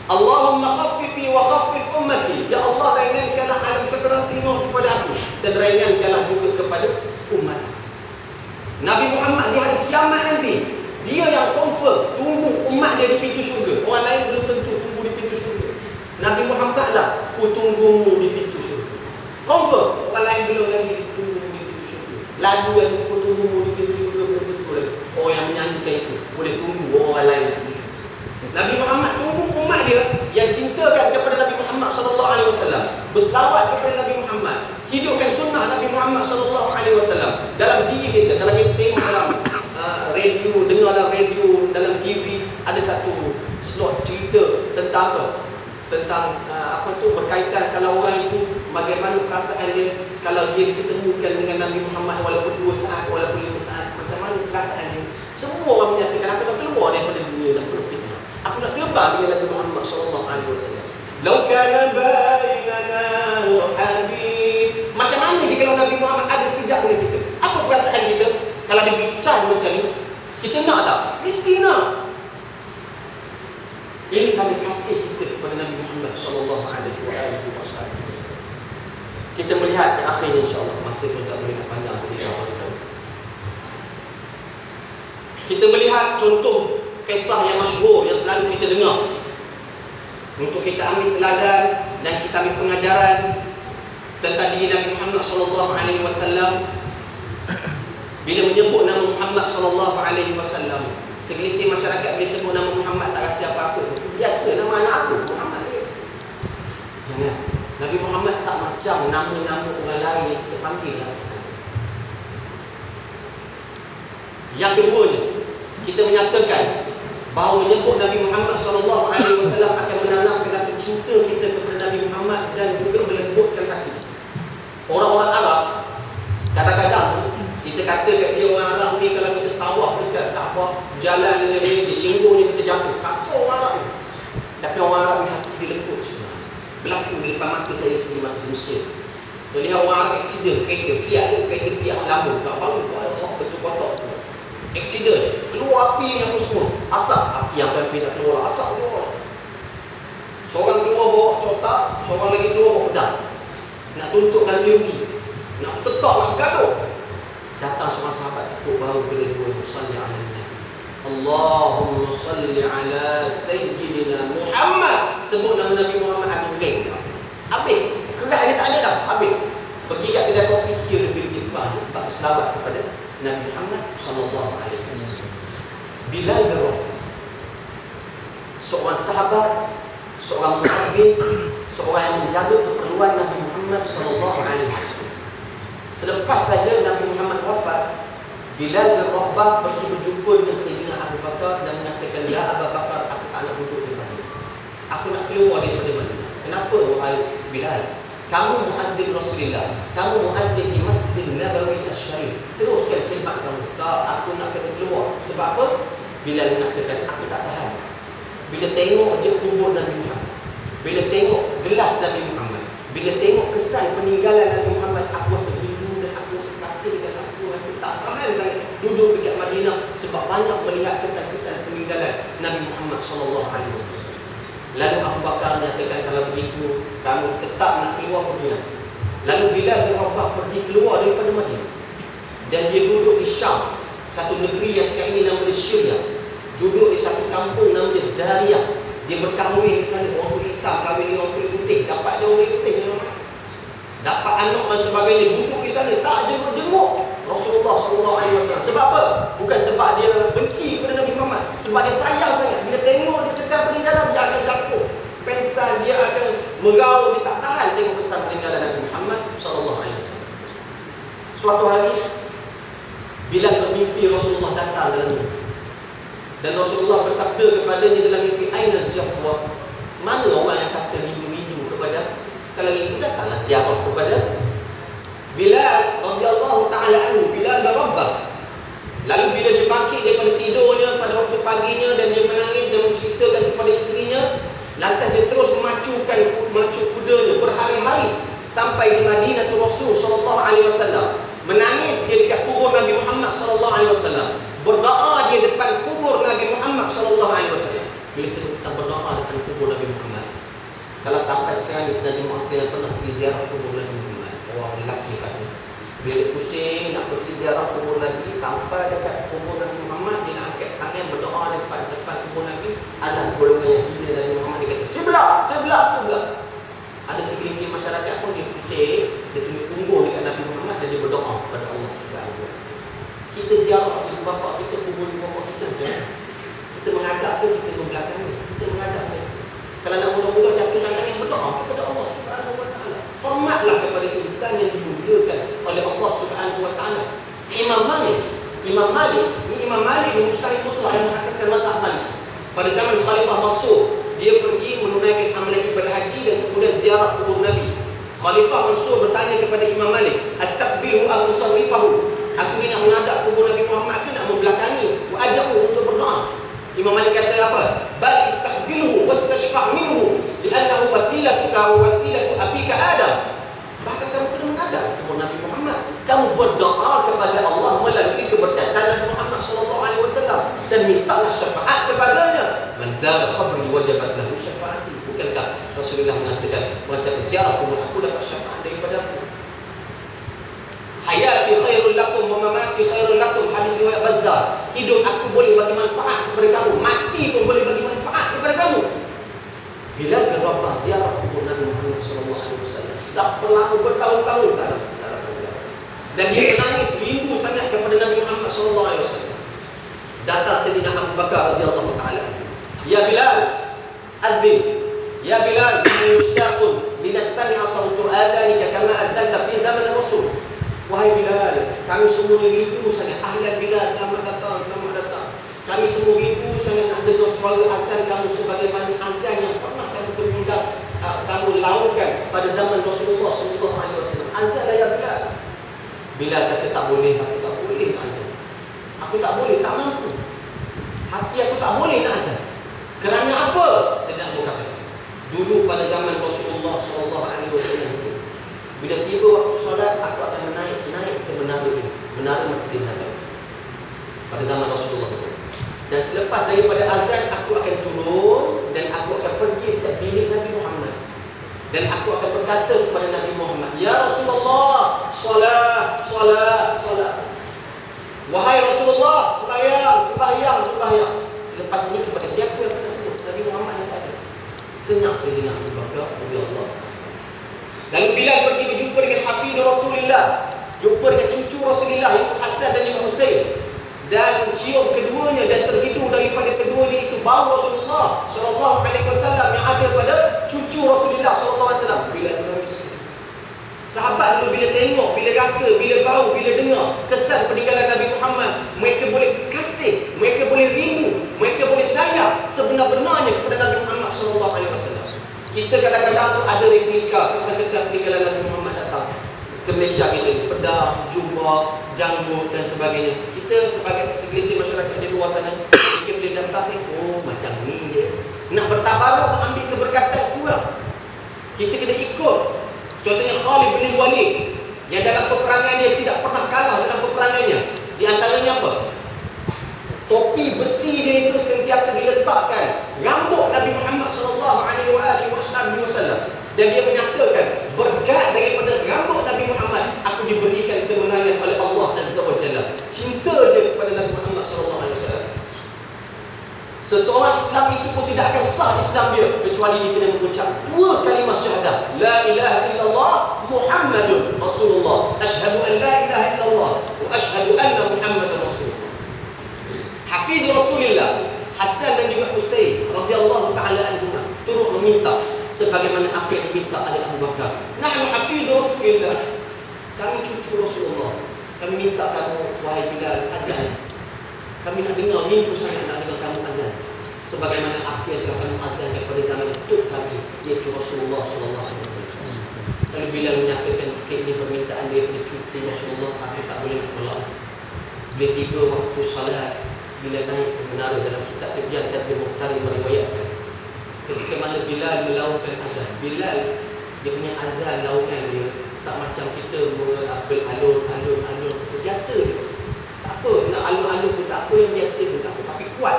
B: Allahumma khaffifi wa khaffif ummati. Ya Allah, ringankanlah alam sakaratil maut kepada aku dan ringankanlah juga kepada umat. Nabi Muhammad di hari kiamat nanti, dia yang confirm tunggu umat dia di pintu syurga. Orang lain belum tentu tunggu di pintu syurga. Nabi Muhammad lah, ku tunggumu di pintu syurga. Confirm. Orang lain belum lagi tunggu di pintu syurga. Lagu yang ku tunggumu di pintu syurga belum tentu lagi. Orang yang menyanyikan itu boleh tunggu orang lain di pintu syurga. Nabi Muhammad tunggu umat dia yang cintakan kepada Nabi Muhammad sallallahu alaihi wasallam, berselawat kepada Nabi Muhammad, hidupkan sunnah Nabi Muhammad sallallahu alaihi wasallam dalam diri kita. Kalau kita tengok dalam radio, dengarlah radio, dalam TV ada satu slot cerita tentang apa? Tentang berkaitan kalau orang itu bagaimana perasaan dia kalau dia diketemukan dengan Nabi Muhammad walaupun 2 saat, walaupun 5 saat, macam mana perasaan dia. Semua orang menyatakan, aku nak keluar daripada dunia, nak penuh fitnah, aku nak terbang dengan Nabi Muhammad sallallahu alaihi wasallam. Lau kana bainana habib. Macam mana jika kalau Nabi Muhammad ada sekejap dengan kita? Apa perasaan kita kalau dia bincang macam ni? Kita nak tak? Mesti nak. Ini tanda kasih kita kepada Nabi Muhammad sallallahu alaihi wasallam. Kita melihat yang akhirnya, insya-Allah masa pun tak boleh nak panjang ketika awal kita. Kita melihat contoh kisah yang masyhur yang selalu kita dengar. Untuk kita ambil teladan dan kita ambil pengajaran tentang diri Nabi Muhammad sallallahu alaihi wasallam. Bila menyebut nama Muhammad sallallahu alaihi wasallam, segelintir masyarakat bila sebut nama Muhammad tak rasa apa-apa. Biasa nama anak aku Muhammad je. Jangan. Nabi Muhammad tak macam nama-nama orang lain yang kita panggil lah. Yang keduanya, kita menyatakan bahawa menyebut Nabi Muhammad sallallahu alaihi wasallam akan menanamkan rasa cinta kita kepada Nabi Muhammad dan juga melembutkan hati. Orang-orang Arab kadang-kadang kita kata kat dia, orang Arab ni kalau kita tawaf dekat Kaabah, berjalan dengan dia, disinggungnya kita jatuh. Kasar orang Arab ni. Tapi orang Arab ni hati dia lembut semua. Berlaku di depan mata saya sendiri masa di Mesir. Saya lihat orang Arab aksiden kereta Fiat lama kat baru, betul kotak tu. Aksiden, keluar api ni apa semua. Asap, api yang hampir nak keluar, asap keluar. Seorang keluar bawa cotak, seorang lagi keluar bawa pedang. Nak tuntut ganti rugi, nak tetap, nak gaduh. Datang seorang sahabat takut baru bila dia salli ala Nabi. Allahumma salli ala Sayyidina Muhammad. Sebut nama Nabi Muhammad, habis. Habis. Kerat dia tak ada dah, habis. Pergi kat kedai kopi kira lebih-lebih banyak sebab berselawat kepada Nabi Muhammad sallallahu alaihi wasallam. Bilal bin Rabah, seorang sahabat, seorang muadzin, seorang yang menjaga keperluan Nabi Muhammad sallallahu alaihi wasallam. Selepas saja Nabi Muhammad wafat, Bilal bin Rabah pergi berjumpa dengan Sayyidina Abu Bakar dan mengatakan, ya Abu Bakar, aku tak nak duduk di Madinah. Aku nak keluar daripada Madinah. Kenapa wahai Bilal? Kamu muadzin Rasulullah, kamu muadzin di masjid Masjid Nabawi Asy-Syarif. Teruskan khidmat kamu. Tak, aku nak kena keluar. Sebab apa? Bilal mengatakan, aku tak tahan. Bila tengok je kubur Nabi Muhammad, bila tengok gelas Nabi Muhammad, bila tengok kesan peninggalan Nabi Muhammad, aku rasa rindu dan aku rasa kasih dan aku rasa tak tahan sangat duduk dekat Madinah sebab banyak melihat kesan-kesan peninggalan Nabi Muhammad SAW. Lalu Abu Bakar menyatakan, kalau begitu kamu tetap nak keluar, pergi. Lalu Bilal bin Rabah pergi keluar daripada Madinah dan dia duduk di Syam, satu negeri yang sekarang ini namanya Syria. Duduk di satu kampung namanya Dariyah. Dia berkahwin di sana, orang kulit hitam kahwin dengan orang kulit putih, dapat ada orang kulit putih, dapat anak dan sebagainya. Duduk di sana tak jenguk-jenguk Rasulullah SAW. Sebab apa? Bukan sebab dia benci kepada Nabi Muhammad, sebab dia sayang sangat. Bila tengok dia kesan peninggalan, dia akan jatuh pensan, dia akan merau, dia tak tahan tengok kesan peninggalan Nabi Muhammad SAW. Suatu hari bila bermimpi Rasulullah datang dalam mimpi, dan Rasulullah bersabda kepadanya dalam mimpi, Aina Jafwa, mana orang yang kata rindu-rindu kepada, kalau rindu datanglah ziarah kepada Bilal radhiyallahu ta'ala anhu, Bilal bin Rabah. Lalu bila dia bangkit daripada tidurnya pada waktu paginya dan dia menangis dan menceritakan kepada isterinya, lantas dia terus memacu kudanya berhari-hari sampai di Madinatul Rasul sallallahu alaihi wasallam. Menangis dia dekat kubur Nabi Muhammad sallallahu alaihi wasallam. Berdoa dia depan kubur Nabi Muhammad sallallahu alaihi wasallam. Bila kita berdoa depan kubur Nabi Muhammad, kalau sampai sekarang ni sedang jemaah sekalian pernah pergi ziarah kubur Nabi Muhammad, orang lelaki kat sini, bila dia pusing nak pergi ziarah kubur Nabi, sampai dekat kubur Nabi Muhammad, dia nak angkat tangan berdoa depan kubur Nabi, ada golongan yang hina dari Muhammad, dia kata kiblat, kiblat, kiblat. Ada segelintir masyarakat pun dia pusing, dia tunjuk punggung dekat Nabi Muhammad dan dia berdoa kepada Allah Subhanahu wa taala. Kita ziarah ibu bapa kita, kubur ibu bapa kita macam kita menghadap ke, kita membelakangi, kita menghadap ke. Kalau nak mudah-mudah jatuhkan tangan berdoa kepada Allah Subhanahu wa taala. Hormatlah kepada insan yang dimuliakan oleh Allah Subhanahu wa taala. Imam Malik ni mujtahid mutlak yang mengasaskan mazhab Maliki. Pada zaman Khalifah Mansur, dia pergi menunaikan amalan ibadah haji dan kemudian ziarah kubur Nabi. Khalifah Mansur bertanya kepada Imam Malik, astaqbilu al-musarrifahu, aku ni nak menghadap kubur Nabi Muhammad ke nak membelakangi? Wa ad'u untuk berdoa. Imam Malik kata apa? Bal istaqbilhu wastashfa' minhu li'annahu wasilatuka wa wasilatu abika Adam. Bahkan kamu kena menghadap kubur Nabi Muhammad. Kamu berdoa kepada Allah melalui keberkatan Nabi Muhammad SAW dan mintalah syafaat kepadanya. Man zara qabri wajabat lahu syafaati. Bukankah Rasulullah mengatakan, masa ziarah kubur aku dapat syafaat daripada aku? Hayati khairul lakum wa mamati khairul lakum, hadis riwayat Bazzar. Hidup aku boleh bagi manfaat kepada kamu, mati pun boleh bagi manfaat kepada kamu. Bila gerabah ziarah kubur Nabi Muhammad SAW, dah berlalu bertahun-tahun tak dapat ziarah. Dan dia menangis rindu sangat kepada Nabi Muhammad SAW. Datang Sayyidina Abu Bakar radhiyallahu taala. Ya Bilal, adzin. Ya Bilal, mushtaqun linastami'a sawtu adhanika kama adzanta fi zaman Rasul. Wahai Bilal, kami semua rindu sangat. Ahlan Bilal, selamat datang, selamat datang. Kami semua rindu sangat nak dengar suara azan kamu sebagaimana azan yang pernah kamu lakukan pada zaman Rasulullah SAW. Azan lah ya Bilal. Bilal kata tak boleh, aku tak boleh nak azan. Aku tak boleh, tak mampu. Hati aku tak boleh nak azan. Kerana apa? Saya nak buka kata. Dulu pada zaman Rasulullah SAW, bila tiba waktu solat, aku akan naik ke menara ini, menara Masjid Nabawi pada zaman Rasulullah SAW. Dan selepas daripada azan, aku akan turun dan aku akan pergi ke bilik Nabi Muhammad. Dan aku akan berkata kepada Nabi Muhammad, Ya Rasulullah, solat, solat, solat. Wahai Rasulullah, sembahyang. Selepas ini kepada siapa yang kita sebut? Nabi Muhammad yang tak ada. Senyap Sayyidina Abu Bakar radhiyallahu. Lalu Bilal pergi berjumpa dengan hafid Rasulullah, jumpa dengan cucu Rasulullah iaitu Hasan dan ibu Husain, dan mencium keduanya dan terhidu daripada keduanya itu bau Rasulullah sallallahu alaihi wasallam yang ada pada cucu Rasulullah sallallahu alaihi wasallam. Bilal menangis. Sahabat dulu bila tengok, bila rasa, bila bau, bila dengar kesan peninggalan Nabi Muhammad, mereka boleh kasih, mereka boleh rindu, mereka boleh sayang sebenar-benarnya kepada Nabi Muhammad sallallahu alaihi wasallam. Kita kadang-kadang tu ada replika kesan-kesan peninggalan Nabi Muhammad datang. kemeja kita, pedang, jubah, janggut dan sebagainya. Kita sebagai segelintir masyarakat di luar sana, kita boleh daftar ni, oh macam ni je. Nak bertabaruk, nak ambil keberkatan kurang. Kita kena ikut. Contohnya Khalid bin Walid, yang dalam peperangan dia tidak pernah kalah dalam peperangannya. Di antaranya apa? Topi besi dia itu sentiasa diletakkan rambut Nabi Muhammad SAW, dan dia menyatakan berkat daripada rambut Nabi Muhammad aku diberikan kemenangan oleh Allah Azza wa Jalla. Cinta dia kepada Nabi Muhammad SAW. Seseorang Islam itu pun tidak akan sah Islam dia kecuali dia kena mengucap dua kalimah syahadah, la ilaha illallah Muhammadun Rasulullah, asyhadu an la ilaha illallah wa asyhadu anna Muhammadan Rasulullah. Hafidh Rasulullah Hasan dan juga Husain radhiyallahu taala anhuma turut meminta sebagaimana apa yang diminta oleh Abu Bakar. Nahnu hafidh Rasulullah, kami cucu Rasulullah, kami minta kamu wahai Bilal azan. Kami nak dengar, rindu sangat nak dengar kamu azan sebagaimana apa yang telah kamu azan pada zaman untuk kami, iaitu Rasulullah SAW. Kalau Bilal menyatakan jika ini permintaan dia pada cucu Rasulullah, aku tak boleh menolak. Bila tiba waktu salat, bila naik ke menara, dalam kitab Tibyan Kadri Muftari meriwayatkan ketika mana Bilal melaungkan azan, Bilal dia punya azan laungan dia tak macam kita alun-alun biasa dia. Tak apa, nak alun-alun pun tak apa, yang biasa pun tak apa, tapi kuat,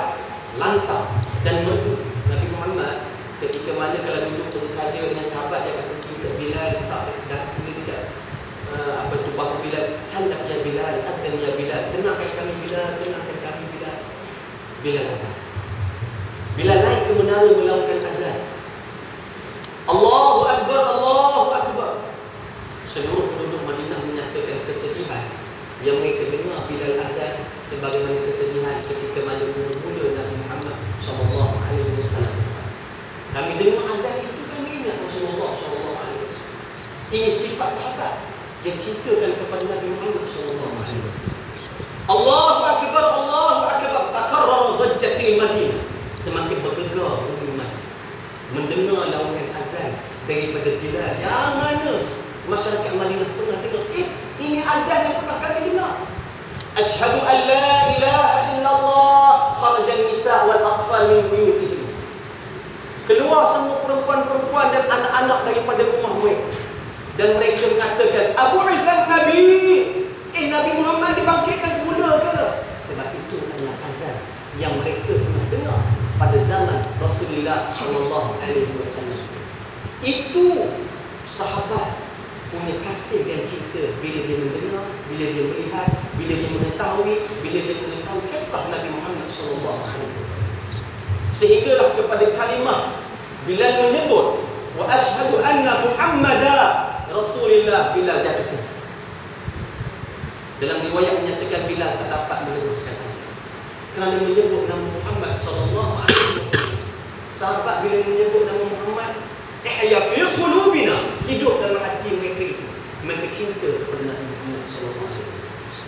B: lantang dan merdu. Nabi Muhammad ketika mana kalau duduk saja dengan sahabat, dia akan pergi ke Bilal, tak dan tidak apa tu bahu Bilal, halak ya Bilal, adzan ya Bilal, tenangkan kami Bilal, tenangkan kami Bilal. Bilal azan. Bilal naik ke menara melaungkan azan. Allahu Akbar, Allahu Akbar. Seluruh penduduk Madinah menyatakan kesedihan yang mereka dengar Bilal azan sebagaimana kesedihan ketika mana mula-mula Nabi Muhammad SAW. Kami dengar azan itu, kami ingat Rasulullah SAW. Ini sifat sahabat yang cintakan kepada Nabi Muhammad SAW. Allahu Akbar, Allahu Akbar. Takarrar dhajjatil Madinah. Semakin bergegar bumi Madinah mendengar laungan azan daripada Bilal yang mana masyarakat Madinah pernah dengar. Ini azan yang pernah kami dengar. Asyhadu an la ilaha illallah, kharajan nisa wal atfal min buyutihim. Keluar semua perempuan-perempuan dan anak-anak daripada rumah mereka, dan mereka mengatakan Abu Izan Nabi, Nabi Muhammad dibangkitkan semula ke? Sebab itu adalah azan yang mereka pernah dengar pada zaman Rasulullah SAW. Itu sahabat punya kasih dan cinta bila dia mendengar, bila dia melihat, bila dia mengetahui, bila dia mengetahui kisah Nabi Muhammad SAW. Sehinggalah kepada kalimah Bilal menyebut wa asyhadu anna Muhammadan Rasulullah, Bilal jatuh pingsan. Dalam riwayat menyatakan Bilal tak dapat meneruskan azan kerana menyebut nama Muhammad SAW. Sahabat bila menyebut nama Muhammad, ihya fi qulubina, hidup dalam hati mereka itu, mereka cinta kepada Nabi Muhammad SAW.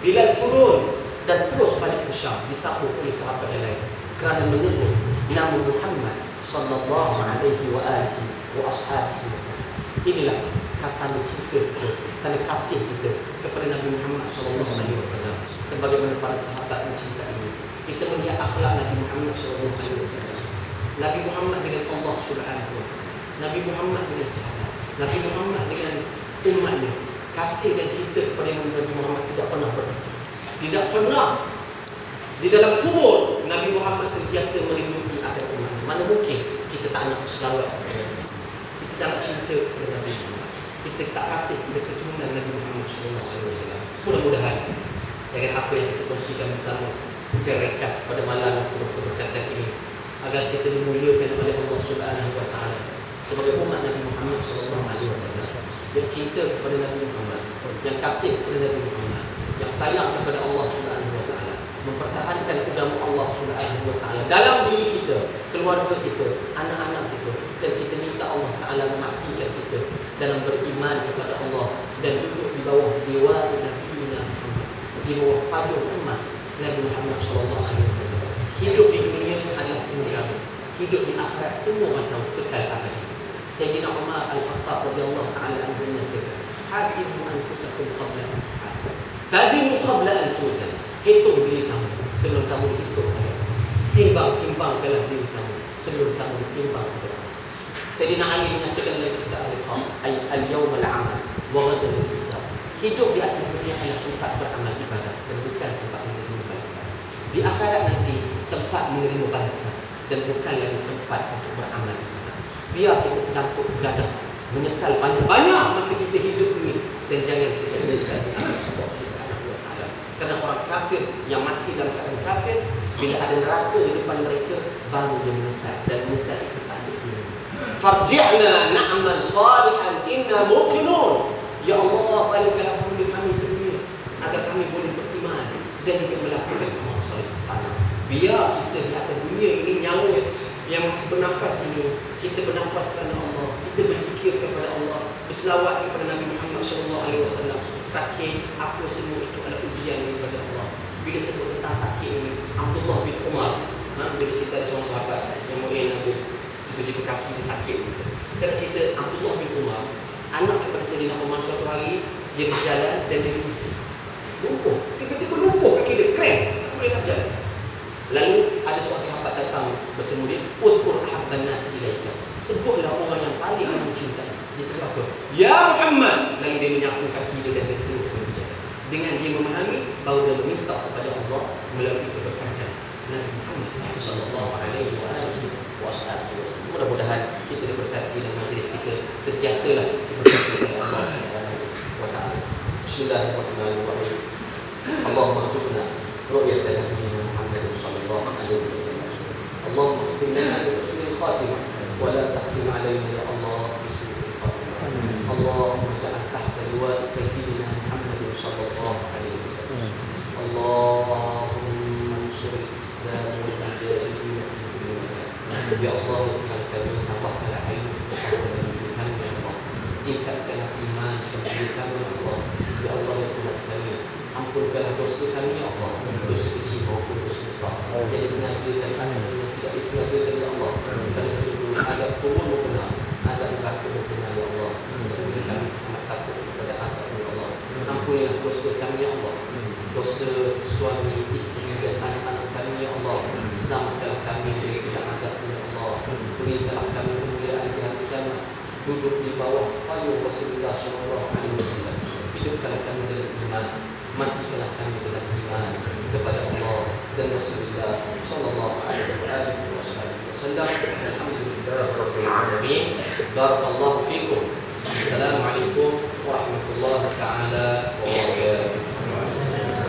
B: Bilal turun dan terus balik ke Syam disambut oleh sahabat yang lain kerana menyebut nama Muhammad sallallahu alaihi wa alihi wa ashabihi wasallam. Inilah tanda cinta kita, tanda kasih kita kepada Nabi Muhammad sallallahu alaihi wasallam sebagaimana para sahabat mencintainya. Kita melihat akhlak Nabi Muhammad sallallahu alaihi wasallam. Nabi Muhammad dengan Allah Subhanahu wa taala, Nabi Muhammad dengan sahabat, Nabi Muhammad dengan umatnya. Kasih dan cinta kepada Nabi Muhammad tidak pernah berhenti. Tidak pernah. Di dalam kubur Nabi Muhammad sentiasa melindungi agar umatnya. Mana mungkin kita tak nak selawat kepada Nabi, kita tak nak cinta kepada Nabi Muhammad, kita tak kasih kepada keturunan Nabi Muhammad SAW. Mudah-mudahan dengan apa yang kita kongsikan bersama secara ringkas pada malam penuh keberkatan ini, agar kita dimuliakan oleh Allah Subhanahu wa taala sebagai umat Nabi Muhammad SAW yang cinta kepada Nabi Muhammad, yang kasih kepada Nabi Muhammad, yang sayang kepada Allah Subhanahu wa taala, mempertahankan agama Allah Subhanahu wa taala dalam diri kita, keluarga kita, anak-anak kita, dan kita minta Allah Taala mematikan kita dalam beriman kepada Allah dan duduk di bawah dewan Nabi Muhammad, di bawah payung emas Nabi Muhammad SAW. Hidup di dunia adalah sementara, hidup di akhirat semua macam kekal abadi. Sayyidina Umar Al-Khattab radhiyallahu taala anhu menyatakan, hasibu anfusakum qabla an tuhasab. Tazinu qabla an tuzan. Hitung diri kamu sebelum kamu dihitung. Timbang-timbangkanlah diri kamu sebelum kamu ditimbang oleh Allah. Sayyidina Ali menyatakan dalam kitab Al-Qam, al-yawm al-amal wa ghadan al-hisab. Hidup di atas dunia adalah tempat beramal ibadah dan bukan tempat menerima balasan. Di akhirat nanti tempat menerima balasan dan bukan lagi tempat untuk beramal ibadah. Biar kita terdampuk begadang, menyesal banyak-banyak masa kita hidup ini, dan jangan kita menyesal di akhirat Allah Subhanahu wa taala. Karena orang kafir yang mati dalam keadaan kafir, bila ada neraka di depan mereka, baru dia menyesal, dan menyesal itu tak ada gunanya. Farji'na na'mal salihan inna muqinun. Ya Allah, baliklah sambil kami ke dunia agar kami boleh beriman dan juga melakukan amal soleh. Biar kita di atas dunia ini, nyawa yang masih bernafas ini, kita bernafas kerana Allah, kita berzikir kepada Allah, berselawat kepada Nabi Muhammad SAW. Sakit apa semua itu adalah ujian daripada Allah. Bila sebut tentang sakit ini, Abdullah bin Umar, bila cerita ada seorang sahabat yang mungkin Nabi tiba-tiba kaki dia sakit. Kita cerita Abdullah bin Umar, anak kepada Sayyidina Umar, suatu hari dia berjalan dan dia lumpuh. Tiba-tiba lumpuh kaki dia, kram, tak boleh nak berjalan. Lalu ada seorang sahabat datang bertemu dia, udkur ahabban nas ilaika, sebutlah orang yang paling kamu cintai. Dia sebut apa? Ya Muhammad. Lalu dia menyapu kaki dia dan dia terus berjalan. Dengan dia memahami bahawa dia meminta kepada Allah melalui keberkatan Nabi Muhammad sallallahu alaihi wasallam. Mudah-mudahan kita diberkati dalam majlis kita, sentiasalah diberkati oleh Allah Subhanahu wa taala. Bismillahirrahmanirrahim. Allahumma rzuqna ru'yatan nabiyyina Muhammad sallallahu alaihi wasallam. Allahumma khtim lana bi husnil khatimah wa la tahtim alaina ya Allah bi su'il khatimah. Allahumma ja'al tahta liwa sayyidina Muhammad sallallahu alaihi wasallam. Allahumma ansur al-islam wal mujahidin fi dunya. Ya Allah, Tuhan kami, tambahkanlah ilmu kepada kami ya Allah. Tingkatkanlah iman kepada kami ya Allah. Ya Allah, ya Tuhan kami, ampunkanlah dosa kami ya Allah, dosa kecil maupun dosa besar. Jadi sengaja dan tidak disengajakan ya Allah. Kerana sesungguhnya ada turun benar, ada neraka benar ya Allah. Sesungguhnya kami amat takut kepada azab ya Allah. Ampunilah dosa kami ya Allah, dosa suami, isteri dan anak-anak kami ya Allah. Selamatkanlah kami dari azab ya Allah. Berikanlah kami kemuliaan di hari kiamat, duduk di bawah payung Rasulullah sallallahu alaihi wasallam. Hidupkanlah kami dalam iman, matikanlah kami dalam iman kepada Allah dan Rasulullah sallallahu alaihi wasallam. Alhamdulillahirabbil alamin. Barakallahu fikum. Assalamualaikum warahmatullahi taala wabarakatuh.